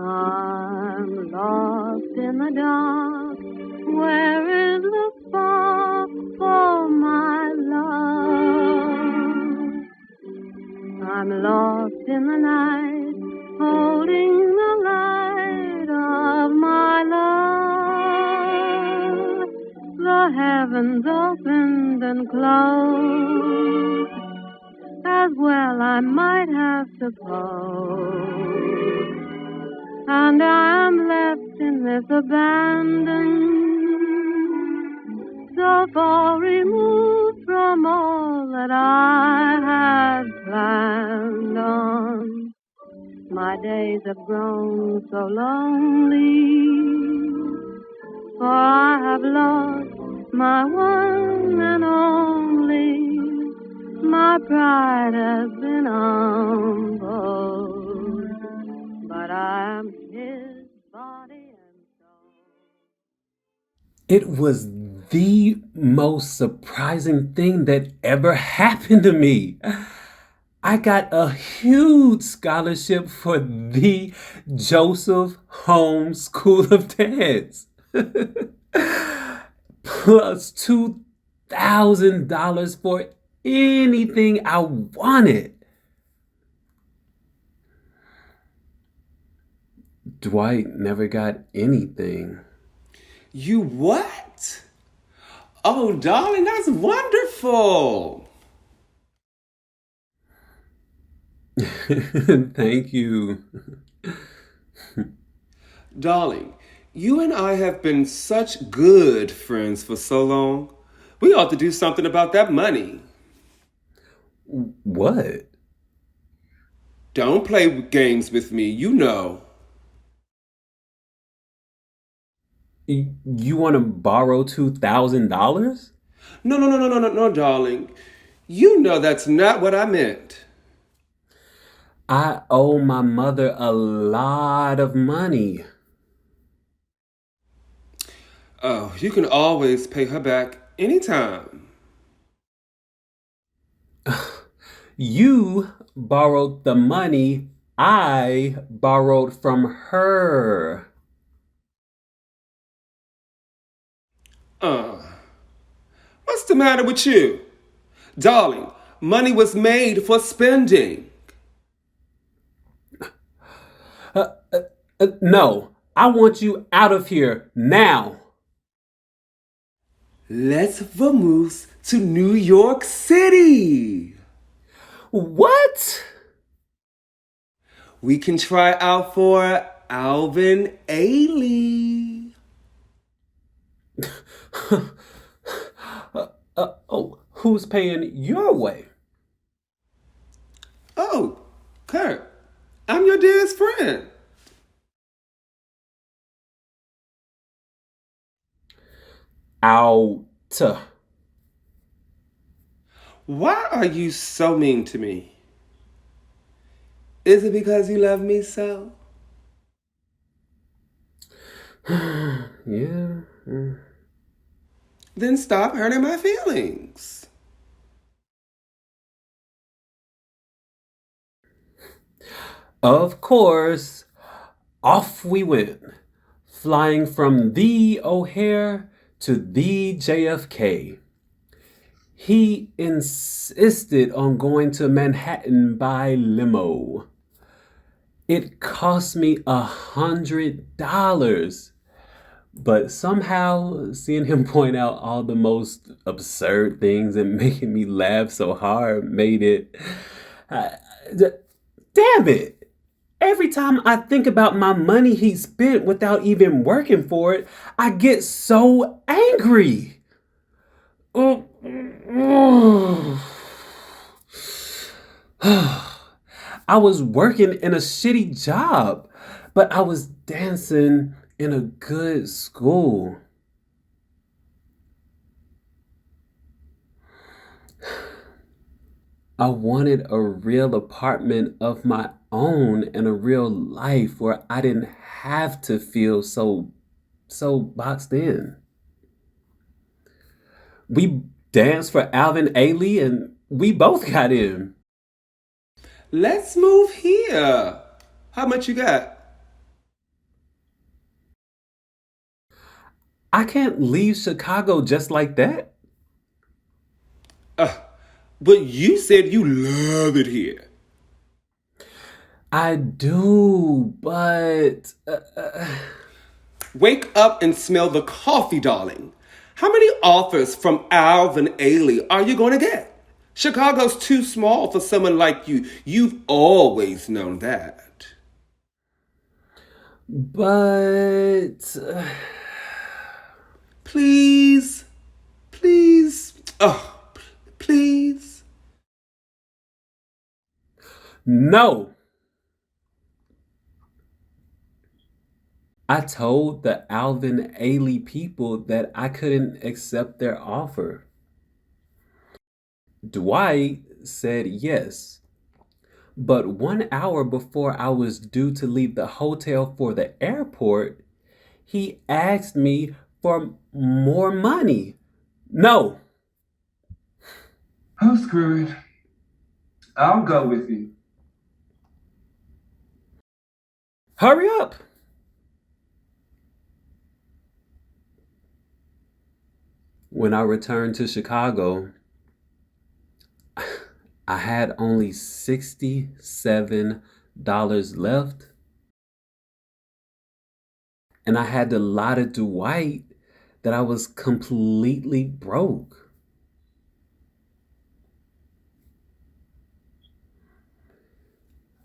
[SPEAKER 3] I'm lost in the dark. Where is the spark for my love? I'm lost in the night, holding the light of my love. The heavens opened and closed, as well I might have supposed. And I'm left in this abandon, so far removed from all that I had planned on. My days have grown so lonely, for I have lost my one and only. My pride has been humbled, but I'm his body and soul.
[SPEAKER 1] It was the most surprising thing that ever happened to me. I got a huge scholarship for the Joseph Holmes School of Dance. Plus $2,000 for anything I wanted. Dwight never got anything.
[SPEAKER 2] You what? Oh, darling, that's wonderful.
[SPEAKER 1] Thank you.
[SPEAKER 2] Darling, you and I have been such good friends for so long. We ought to do something about that money.
[SPEAKER 1] What?
[SPEAKER 2] Don't play games with me, you know.
[SPEAKER 1] You want to borrow $2,000?
[SPEAKER 2] No, darling. You know that's not what I meant.
[SPEAKER 1] I owe my mother a lot of money.
[SPEAKER 2] Oh, you can always pay her back anytime.
[SPEAKER 1] You borrowed the money I borrowed from her.
[SPEAKER 2] What's the matter with you? Darling, money was made for spending.
[SPEAKER 1] No, I want you out of here now.
[SPEAKER 2] Let's vamoose to New York City.
[SPEAKER 1] What?
[SPEAKER 2] We can try out for Alvin Ailey.
[SPEAKER 1] Oh, who's paying your way?
[SPEAKER 2] Oh, Kurt, I'm your dearest friend.
[SPEAKER 1] Out.
[SPEAKER 2] Why are you so mean to me? Is it because you love me so?
[SPEAKER 1] Yeah.
[SPEAKER 2] Then stop hurting my feelings.
[SPEAKER 1] Of course, off we went, flying from the O'Hare to the JFK. He insisted on going to Manhattan by limo. It cost me $100. But somehow seeing him point out all the most absurd things and making me laugh so hard made it. Uh, damn it! Every time I think about my money he spent without even working for it, I get so angry. Oh, I was working in a shitty job, but I was dancing in a good school. I wanted a real apartment of my own and a real life where I didn't have to feel so boxed in. We danced for Alvin Ailey and we both got in.
[SPEAKER 2] Let's move here. How much you got?
[SPEAKER 1] I can't leave Chicago just like that.
[SPEAKER 2] But you said you love it here.
[SPEAKER 1] I do, but
[SPEAKER 2] Wake up and smell the coffee, darling. How many offers from Alvin Ailey are you going to get? Chicago's too small for someone like you. You've always known that.
[SPEAKER 1] but
[SPEAKER 2] Please, please, oh, please.
[SPEAKER 1] no. I told the Alvin Ailey people that I couldn't accept their offer. Dwight said yes, but 1 hour before I was due to leave the hotel for the airport, he asked me for more money. No.
[SPEAKER 2] Oh, screw it. I'll go with you.
[SPEAKER 1] Hurry up. When I returned to Chicago, I had only $67 left. And I had to lie to Dwight that I was completely broke.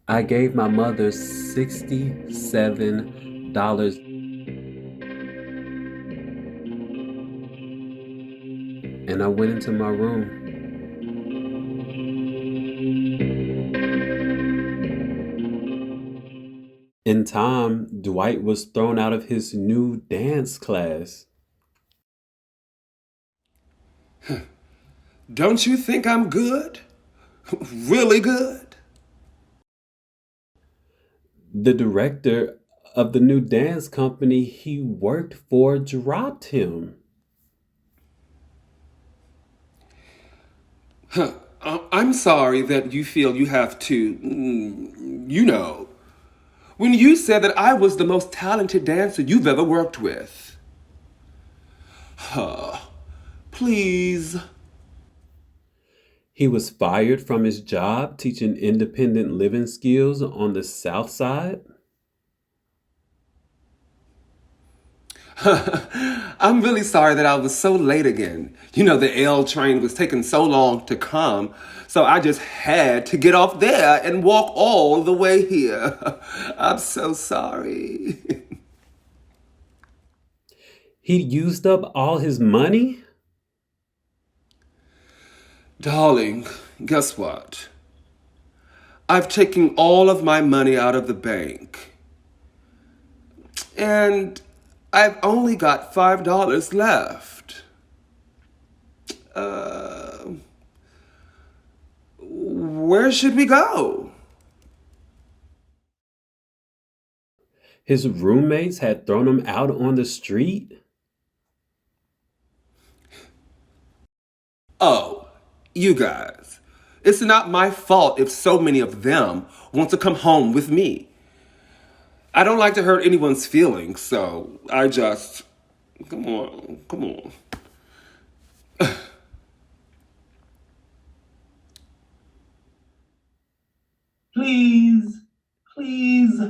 [SPEAKER 1] I gave my mother $67 and I went into my room. In time, Dwight was thrown out of his new dance class.
[SPEAKER 2] Don't you think I'm good? Really good?
[SPEAKER 1] The director of the new dance company he worked for dropped him.
[SPEAKER 2] I'm sorry that you feel you have to, you know, when you said that I was the most talented dancer you've ever worked with. Please.
[SPEAKER 1] He was fired from his job teaching independent living skills on the South Side.
[SPEAKER 2] I'm really sorry that I was so late again. You know, the L train was taking so long to come, so I just had to get off there and walk all the way here. I'm so sorry.
[SPEAKER 1] He used up all his money?
[SPEAKER 2] Darling, guess what? I've taken all of my money out of the bank. And I've only got $5 left. Where should we go?
[SPEAKER 1] His roommates had thrown him out on the street?
[SPEAKER 2] Oh, you guys. It's not my fault if so many of them want to come home with me. I don't like to hurt anyone's feelings, so I just. Come on, come on. Please, please.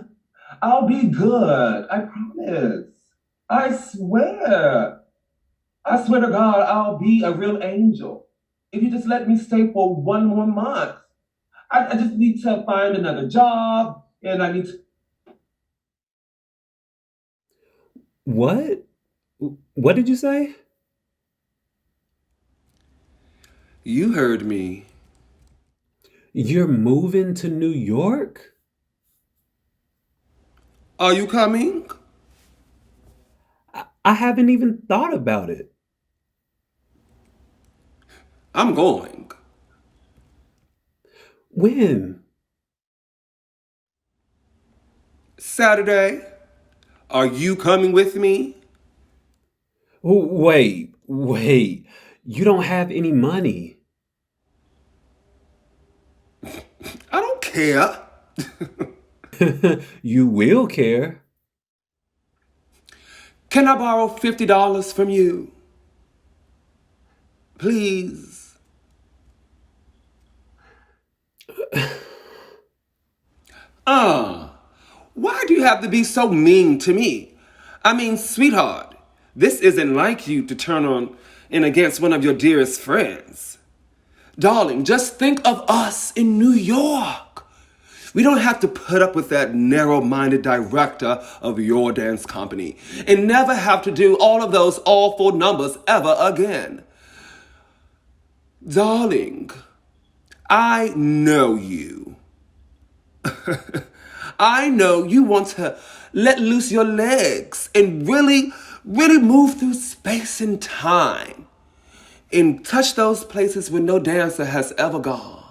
[SPEAKER 2] I'll be good. I promise. I swear. I swear to God, I'll be a real angel. If you just let me stay for one more month. I just need to find another job, And I need to.
[SPEAKER 1] What? What did you say?
[SPEAKER 2] You heard me.
[SPEAKER 1] You're moving to New York?
[SPEAKER 2] Are you coming?
[SPEAKER 1] I haven't even thought about it.
[SPEAKER 2] I'm going.
[SPEAKER 1] When?
[SPEAKER 2] Saturday. Are you coming with me?
[SPEAKER 1] Wait. You don't have any money.
[SPEAKER 2] I don't care.
[SPEAKER 1] You will care.
[SPEAKER 2] Can I borrow $50 from you? Please. Why do you have to be so mean to me? I mean, sweetheart, this isn't like you to turn on and against one of your dearest friends. Darling, just think of us in New York. We don't have to put up with that narrow-minded director of your dance company and never have to do all of those awful numbers ever again. Darling, I know you. I know you want to let loose your legs and really move through space and time and touch those places where no dancer has ever gone.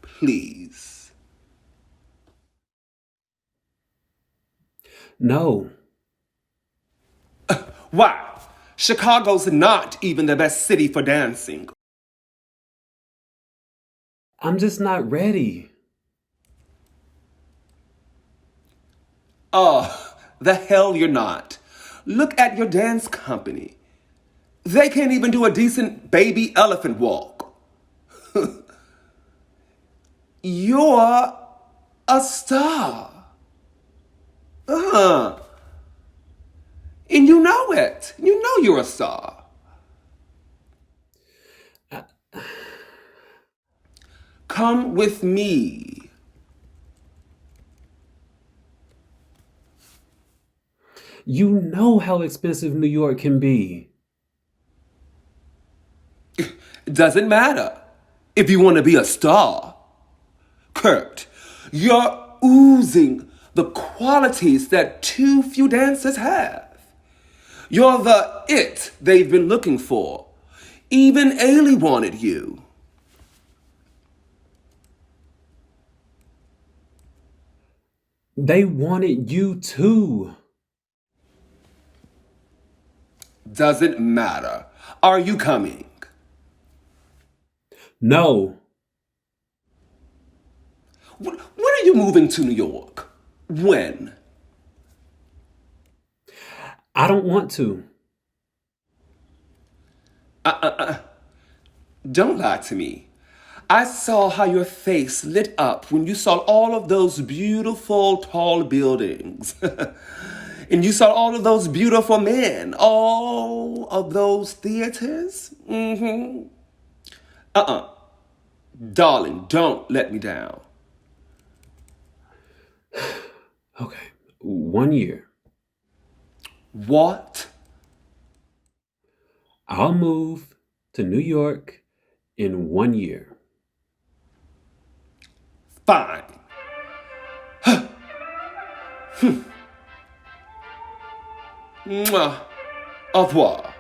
[SPEAKER 2] Please.
[SPEAKER 1] No.
[SPEAKER 2] Why? Chicago's not even the best city for dancing.
[SPEAKER 1] I'm just not ready.
[SPEAKER 2] Oh, the hell you're not. Look at your dance company. They can't even do a decent baby elephant walk. You're a star. And you know it. You know you're a star. Come with me.
[SPEAKER 1] You know how expensive New York can be.
[SPEAKER 2] It doesn't matter if you want to be a star. Kurt, you're oozing the qualities that too few dancers have. You're the it they've been looking for. Even Ailey wanted you.
[SPEAKER 1] They wanted you too.
[SPEAKER 2] Doesn't matter. Are you coming?
[SPEAKER 1] No.
[SPEAKER 2] When are you moving to New York? When?
[SPEAKER 1] I don't want to.
[SPEAKER 2] Don't lie to me. I saw how your face lit up when you saw all of those beautiful tall buildings. And you saw all of those beautiful men, all of those theaters. Darling, don't let me down.
[SPEAKER 1] Okay. 1 year.
[SPEAKER 2] What?
[SPEAKER 1] I'll move to New York in 1 year.
[SPEAKER 2] Fine. Mwah. Au revoir.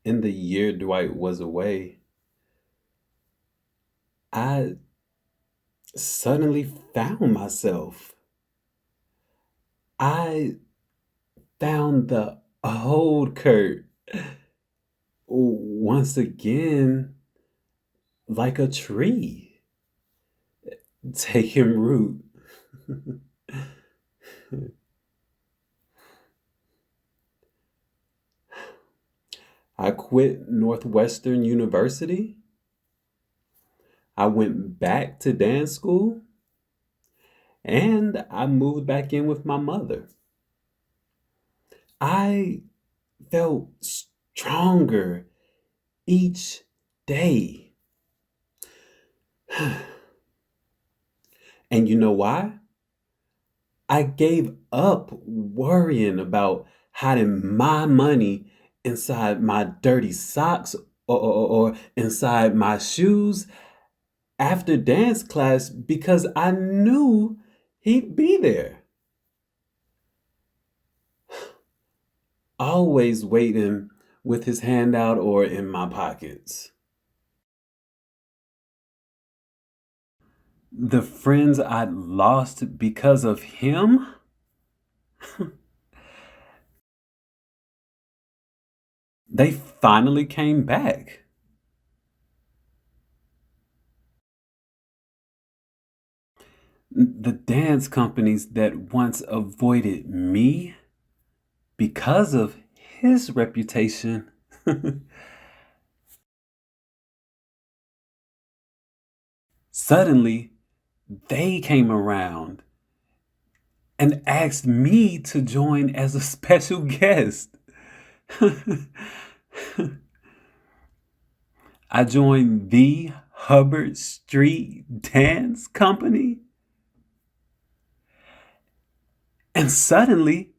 [SPEAKER 1] in the year Dwight was away, I suddenly found myself. I found the old Kurt once again like a tree taking root. I quit Northwestern University. I went back to dance school and I moved back in with my mother. I felt stronger each day. And you know why? I gave up worrying about hiding my money inside my dirty socks or inside my shoes after dance class because I knew he'd be there, always waiting with his hand out or in my pockets. The friends I'd lost because of him, they finally came back. The dance companies that once avoided me because of his reputation suddenly they came around and asked me to join as a special guest. I joined the Hubbard Street Dance Company, and suddenly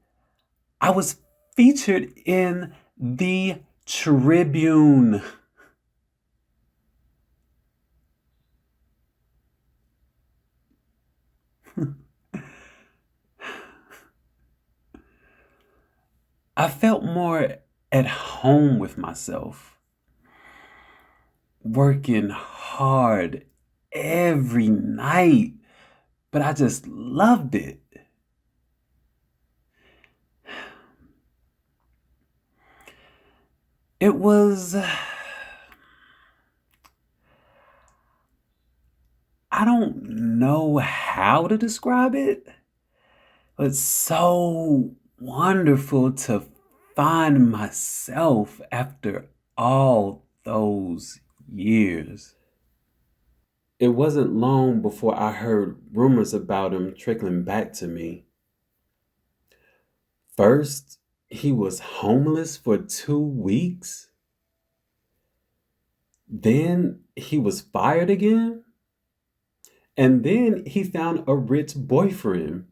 [SPEAKER 1] I was featured in the Tribune. I felt more at home with myself, working hard every night, but I just loved it. It was, I don't know how to describe it, but it's so wonderful to find myself after all those years. It wasn't long before I heard rumors about him trickling back to me. First, he was homeless for 2 weeks. Then he was fired again. And then he found a rich boyfriend,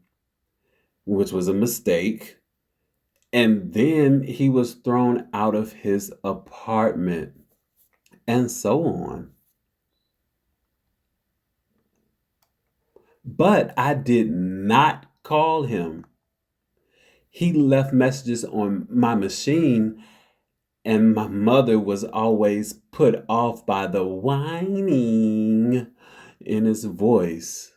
[SPEAKER 1] which was a mistake. And then he was thrown out of his apartment, and so on. But I did not call him. He left messages on my machine, and my mother was always put off by the whining in his voice.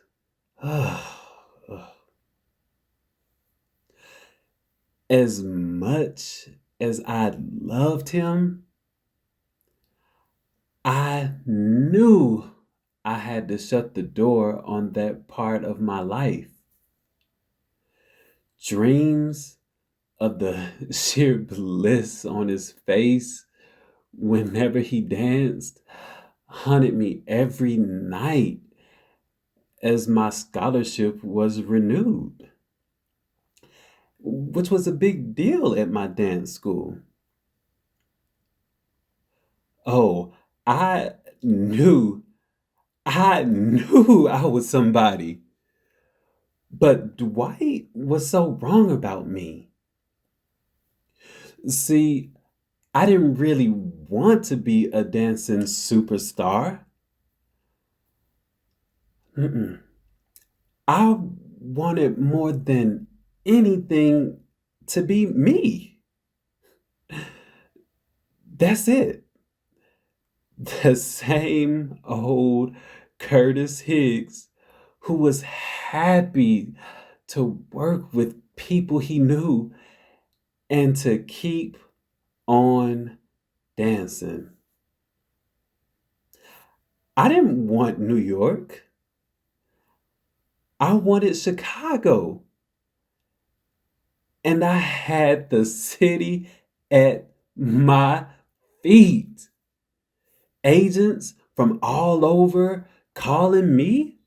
[SPEAKER 1] As much as I loved him, I knew I had to shut the door on that part of my life. Dreams of the sheer bliss on his face whenever he danced haunted me every night as my scholarship was renewed, which was a big deal at my dance school. Oh, I knew, I knew I was somebody. But Dwight was so wrong about me. See, I didn't really want to be a dancing superstar. Mm-mm. I wanted more than anything to be me. That's it. The same old Curtis Higgs who was happy to work with people he knew and to keep on dancing. I didn't want New York. I wanted Chicago. And I had the city at my feet. Agents from all over calling me,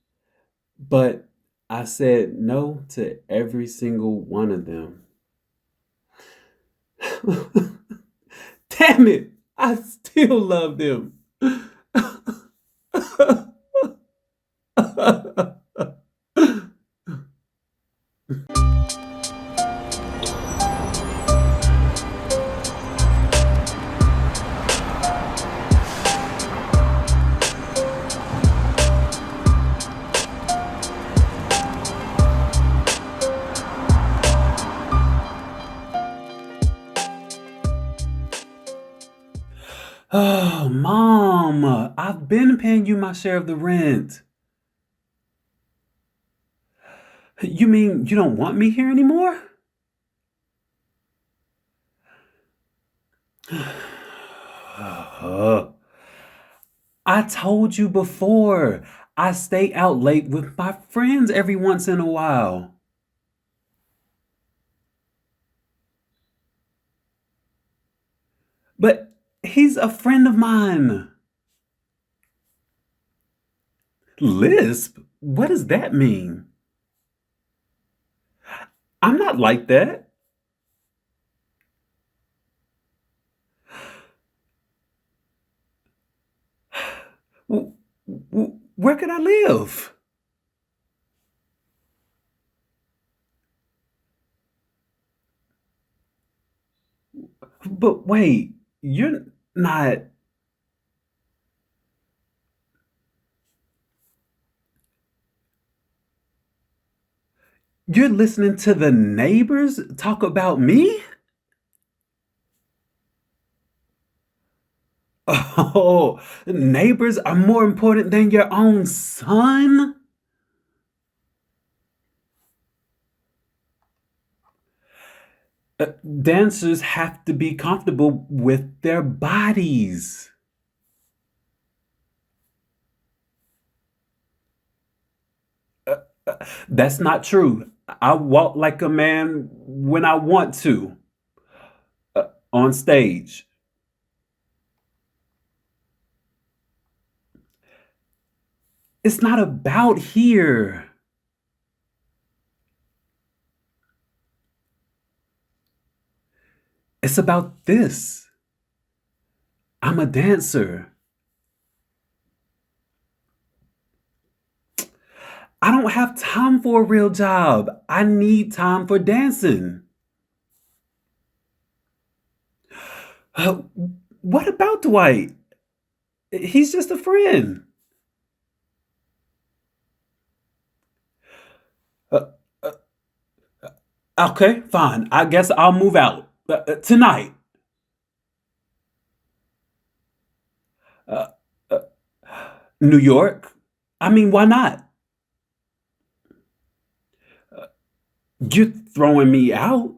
[SPEAKER 1] but I said no to every single one of them. Damn it, I still love them. Oh, Mom, I've been paying you my share of the rent. You mean you don't want me here anymore? I told you before, I stay out late with my friends every once in a while. But he's a friend of mine. Lisp? What does that mean? I'm not like that. Where could I live? But wait, you're not. You're listening to the neighbors talk about me? Oh, neighbors are more important than your own son? Dancers have to be comfortable with their bodies. That's not true. I walk like a man when I want to on stage. It's not about here. It's about this. I'm a dancer. I don't have time for a real job. I need time for dancing. What about Dwight? He's just a friend. Uh, uh, okay, fine. I guess I'll move out tonight. Uh, uh, New York? I mean, why not? You're throwing me out?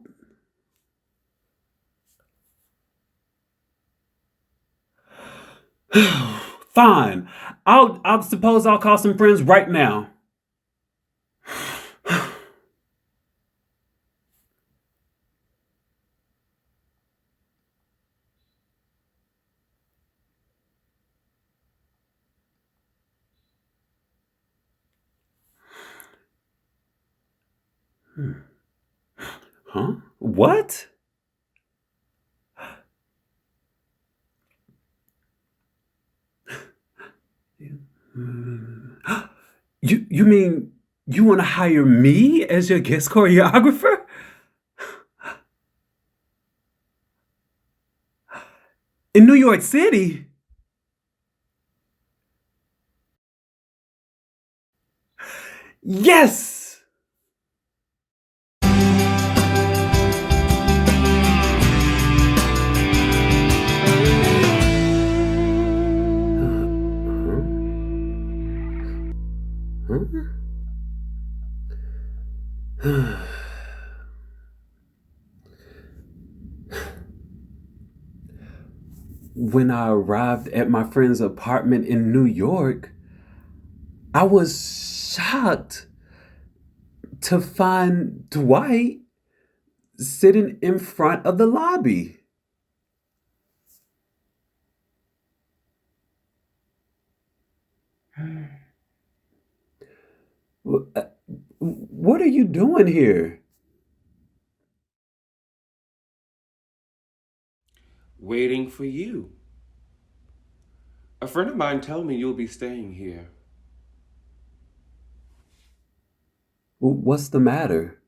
[SPEAKER 1] Fine. I'll suppose I'll call some friends right now. Huh? What? You mean you want to hire me as your guest choreographer? In New York City? Yes! When I arrived at my friend's apartment in New York, I was shocked to find Dwight sitting in front of the lobby. What are you doing here?
[SPEAKER 2] Waiting for you. A friend of mine told me you'll be staying here.
[SPEAKER 1] What's the matter?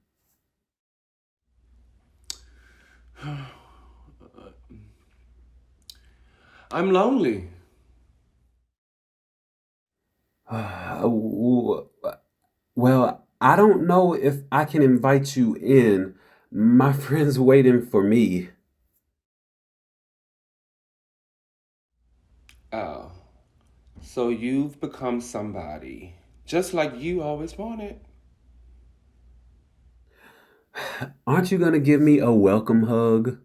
[SPEAKER 2] I'm lonely.
[SPEAKER 1] Well, I don't know if I can invite you in. My friend's waiting for me.
[SPEAKER 2] Oh, so you've become somebody, just like you always wanted.
[SPEAKER 1] Aren't you gonna give me a welcome hug?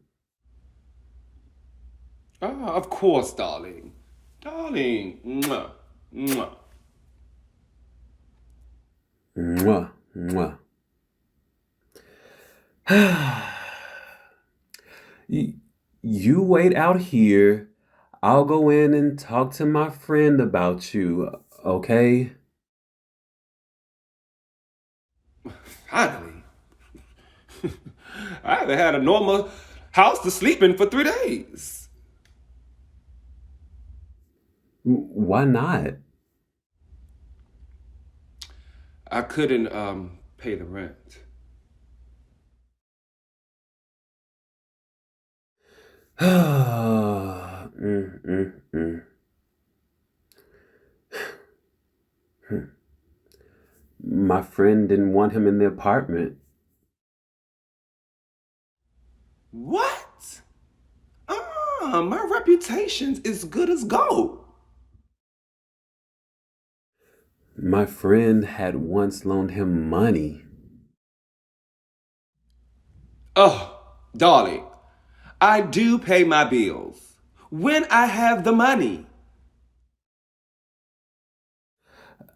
[SPEAKER 2] Ah, of course, darling. Darling. Mwah. Mwah.
[SPEAKER 1] Mwah, mwah. You, you wait out here. I'll go in and talk to my friend about you, okay?
[SPEAKER 2] Finally. I haven't had a normal house to sleep in for 3 days.
[SPEAKER 1] Why not?
[SPEAKER 2] I couldn't pay the rent.
[SPEAKER 1] Mm, mm, mm. My friend didn't want him in the apartment.
[SPEAKER 2] What? My reputation's as good as gold.
[SPEAKER 1] My friend had once loaned him money.
[SPEAKER 2] Oh, darling, I do pay my bills when I have the money.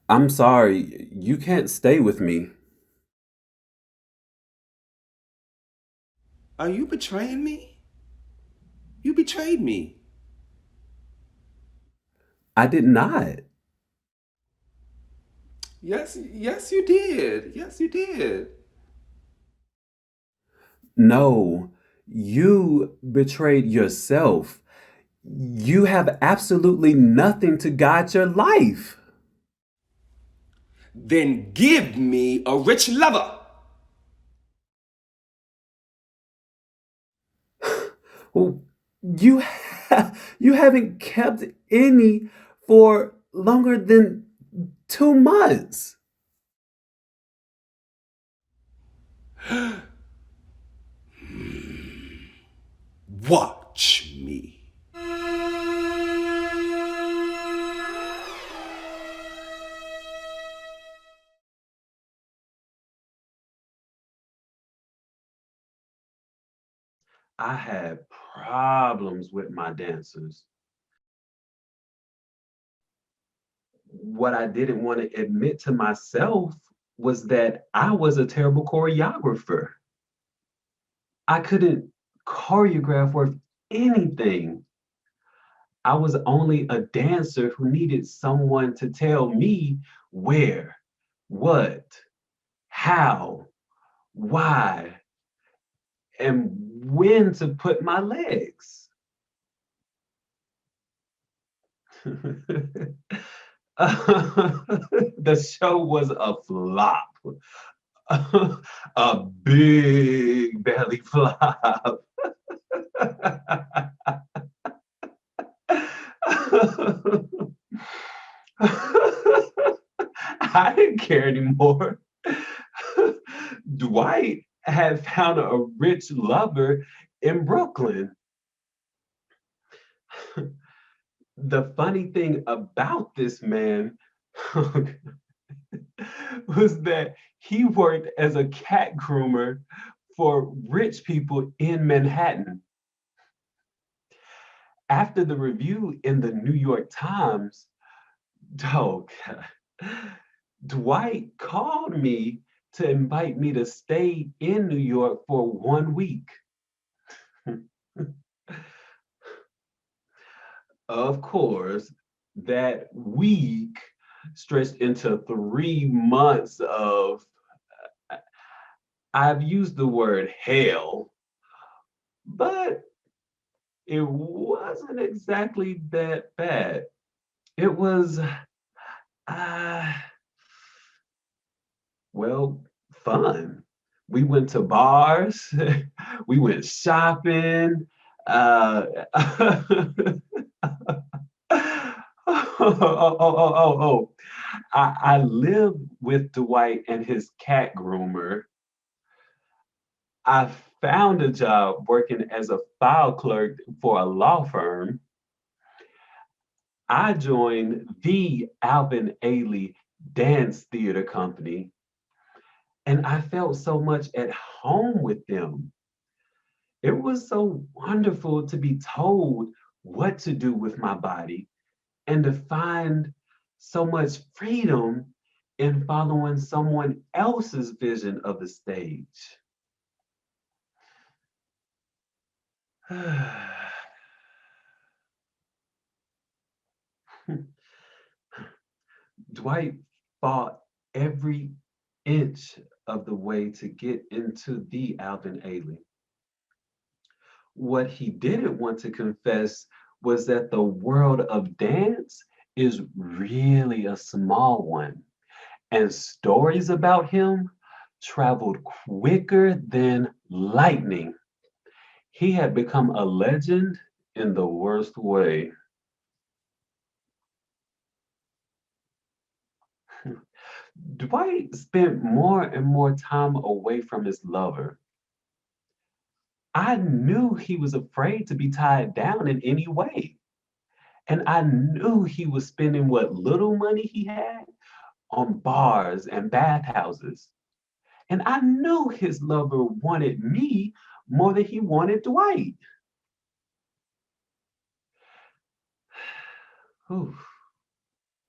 [SPEAKER 1] I'm sorry, you can't stay with me.
[SPEAKER 2] Are you betraying me? You betrayed me.
[SPEAKER 1] I did not.
[SPEAKER 2] Yes, you did. Yes, you did.
[SPEAKER 1] No, you betrayed yourself. You have absolutely nothing to guide your life.
[SPEAKER 2] Then give me a rich lover.
[SPEAKER 1] Well, you haven't kept any for longer than 2 months.
[SPEAKER 2] Watch me.
[SPEAKER 1] I had problems with my dancers. What I didn't want to admit to myself was that I was a terrible choreographer. I couldn't choreograph worth anything. I was only a dancer who needed someone to tell me where, what, how, why, and when to put my legs. The show was a flop, a big belly flop. I didn't care anymore. Dwight had found a rich lover in Brooklyn. The funny thing about this man, was that he worked as a cat groomer for rich people in Manhattan. After the review in the New York Times, dog, Dwight called me to invite me to stay in New York for 1 week. Of course, that week stretched into 3 months of, I've used the word hell, but it wasn't exactly that bad. It was, uh, well, fun. We went to bars, we went shopping. Oh. I lived with Dwight and his cat groomer. I found a job working as a file clerk for a law firm. I joined the Alvin Ailey Dance Theater Company, and I felt so much at home with them. It was so wonderful to be told what to do with my body and to find so much freedom in following someone else's vision of the stage. Dwight fought every inch of the way to get into the Alvin Ailey. What he didn't want to confess was that the world of dance is really a small one, and stories about him traveled quicker than lightning. He had become a legend in the worst way. Dwight spent more and more time away from his lover. I knew he was afraid to be tied down in any way. And I knew he was spending what little money he had on bars and bathhouses. And I knew his lover wanted me more than he wanted Dwight. Ooh.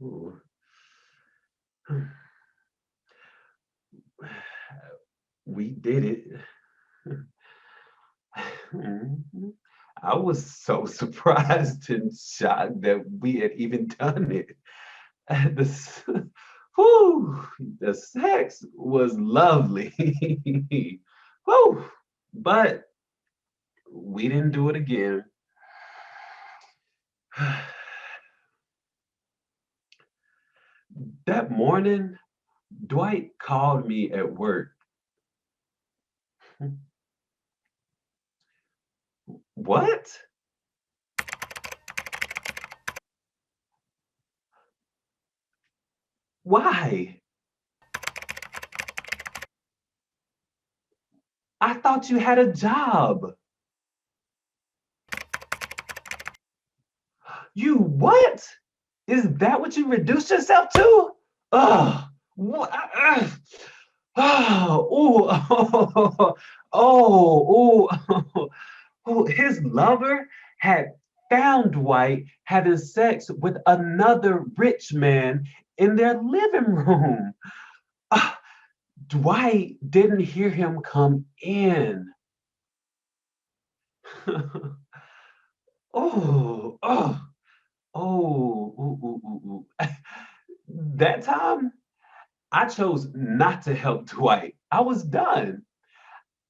[SPEAKER 1] Ooh. We did it. I was so surprised and shocked that we had even done it. The sex was lovely. Whew, but we didn't do it again. That morning, Dwight called me at work. What? Why? I thought you had a job. You what? Is that what you reduced yourself to? Oh, what? Oh, oh, his lover had found Dwight having sex with another rich man in their living room. Dwight didn't hear him come in. Oh. That time, I chose not to help Dwight. I was done.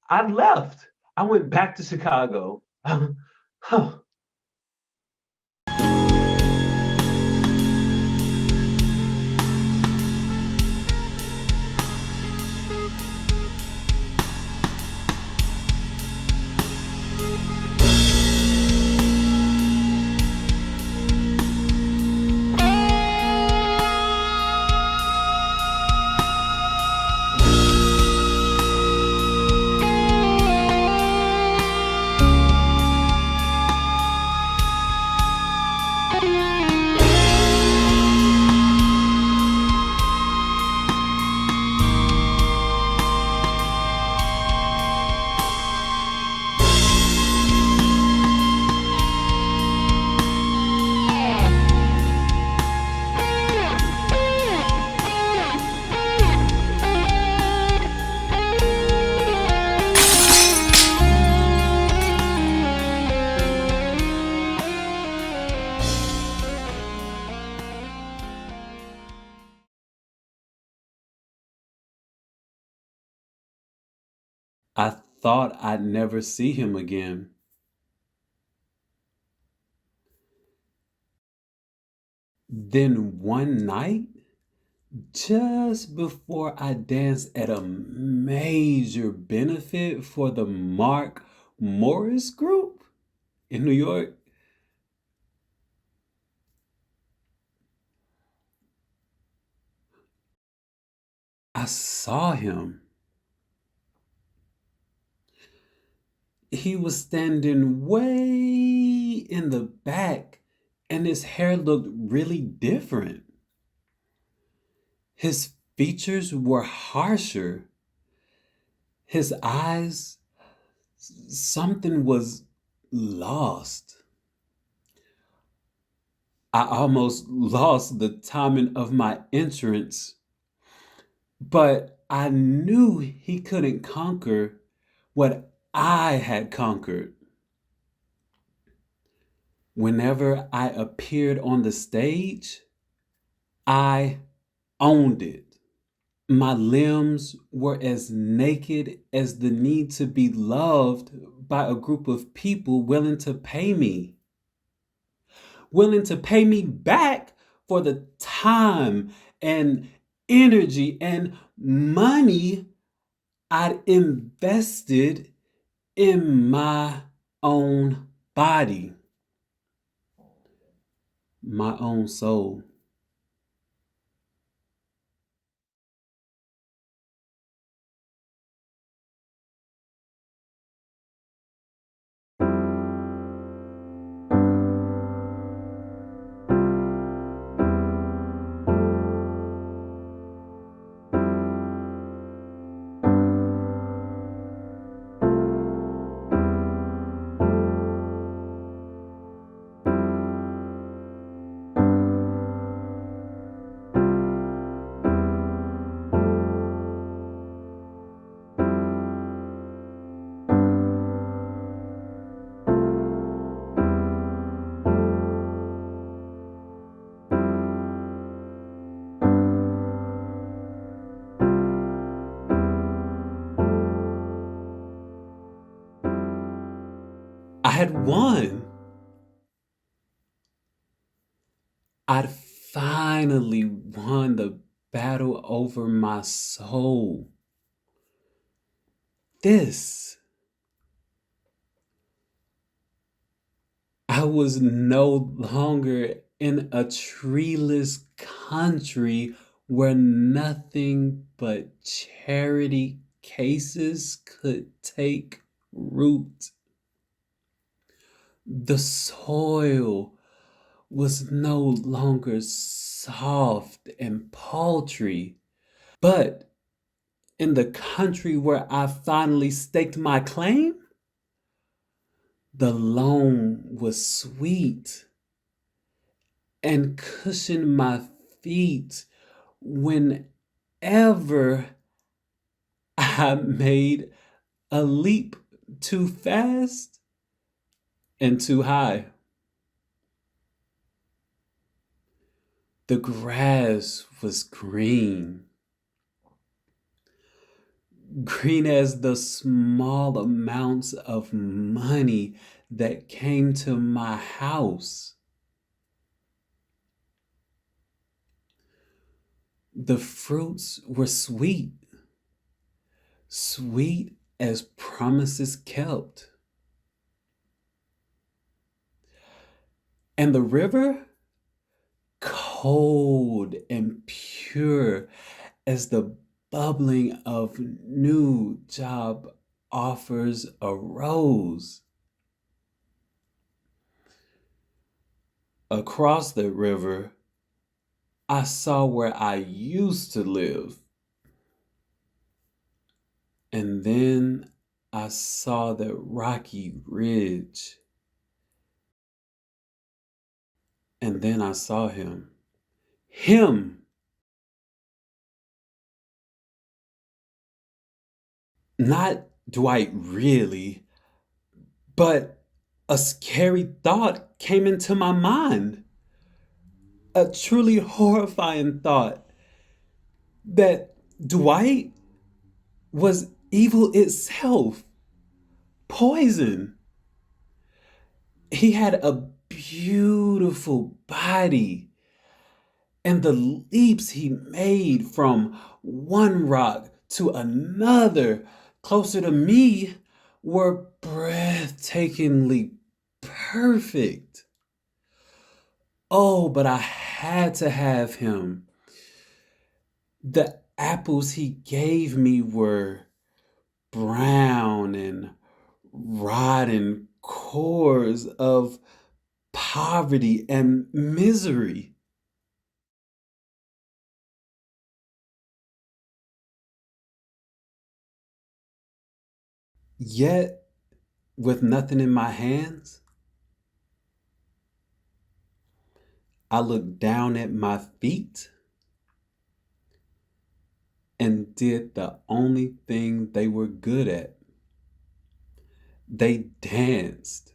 [SPEAKER 1] I left. I went back to Chicago. I thought I'd never see him again. Then one night, just before I danced at a major benefit for the Mark Morris Group in New York, I saw him. He was standing way in the back, and his hair looked really different. His features were harsher. His eyes, something was lost. I almost lost the timing of my entrance, but I knew he couldn't conquer what I had conquered. Whenever I appeared on the stage, I owned it. My limbs were as naked as the need to be loved by a group of people willing to pay me back for the time and energy and money I'd invested in my own body, my own soul. I had won. I'd finally won the battle over my soul. I was no longer in a treeless country where nothing but charity cases could take root. The soil was no longer soft and paltry, but in the country where I finally staked my claim, the loam was sweet and cushioned my feet whenever I made a leap too fast and too high. The grass was green as the small amounts of money that came to my house. The fruits were sweet as promises kept. And the river, cold and pure as the bubbling of new job offers arose. Across the river, I saw where I used to live. And then I saw the rocky ridge. And then I saw him. Not Dwight really, but a scary thought came into my mind. A truly horrifying thought that Dwight was evil itself, poison. He had a beautiful body, and the leaps he made from one rock to another closer to me were breathtakingly perfect. Oh, but I had to have him. The apples he gave me were brown and rotten cores of poverty and misery. Yet, with nothing in my hands, I looked down at my feet and did the only thing they were good at. They danced.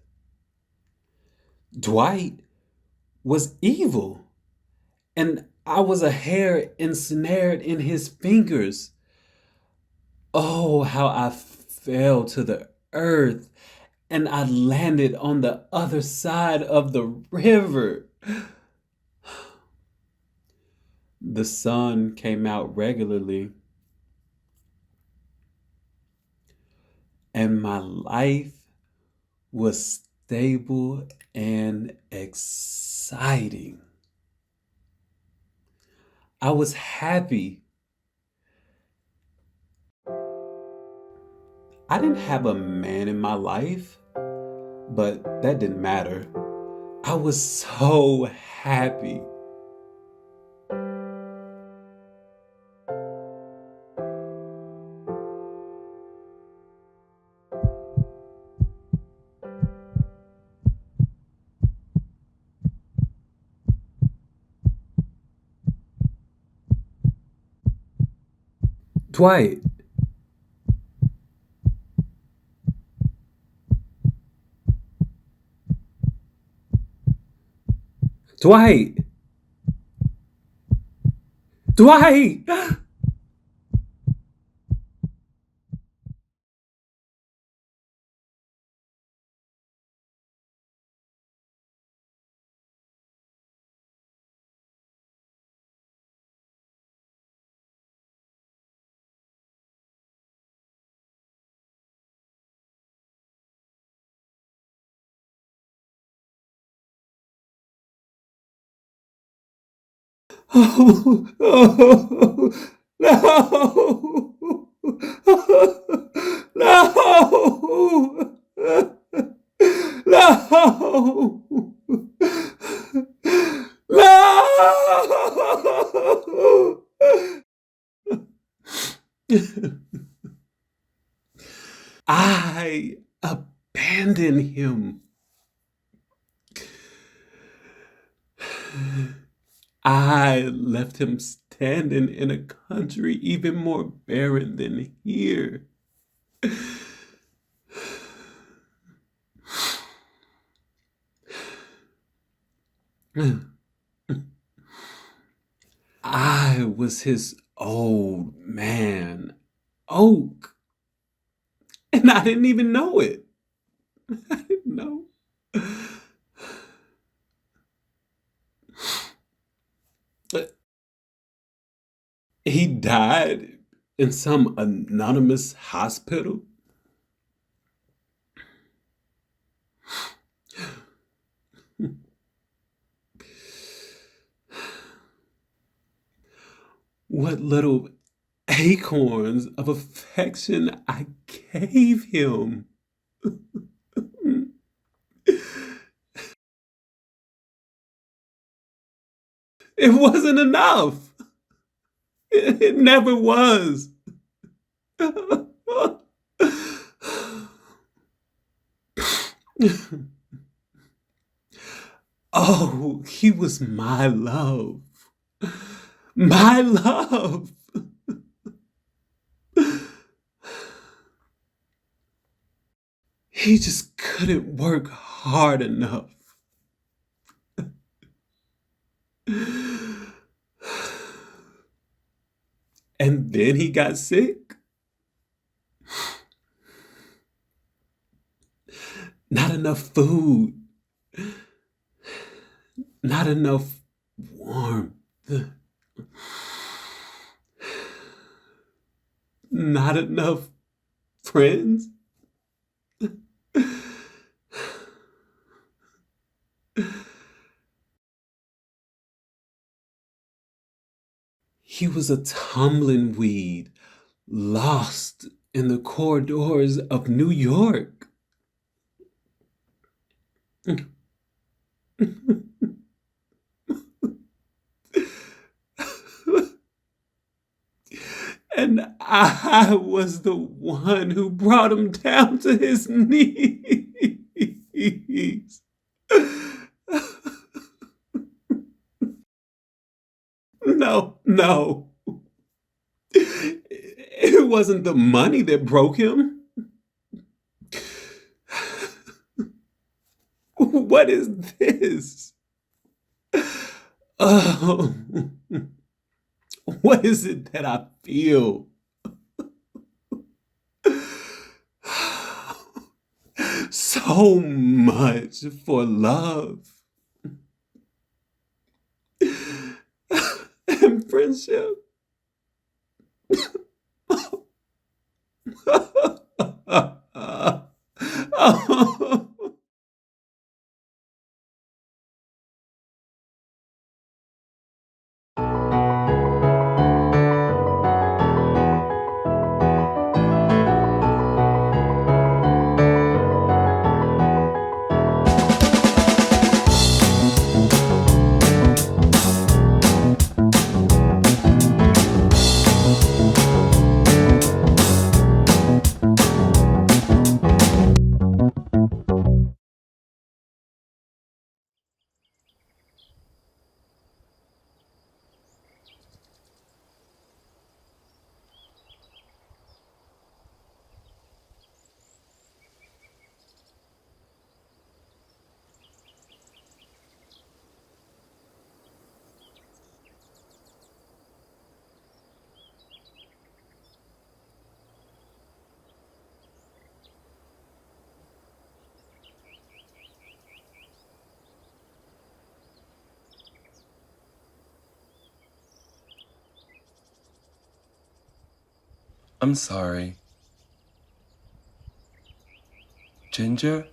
[SPEAKER 1] Dwight was evil, and I was a hair ensnared in his fingers. Oh, how I fell to the earth and I landed on the other side of the river. The sun came out regularly, and my life was stable and exciting. I was happy. I didn't have a man in my life, but that didn't matter. I was so happy. Dwight, Dwight, Dwight! Oh, oh, no, no, no, no. I abandoned him. I left him standing in a country even more barren than here. I was his old man, Oak, and I didn't even know it. I didn't know. He died in some anonymous hospital. What little acorns of affection I gave him. It wasn't enough. It never was. Oh, he was my love. My love. He just couldn't work hard enough. And then he got sick. not enough food, not enough warmth, not enough friends. He was a tumbling weed, lost in the corridors of New York. And I was the one who brought him down to his knees. No, no. It wasn't the money that broke him. What is this? Oh, what is it that I feel? So much for love and friendship.
[SPEAKER 2] I'm sorry. Ginger?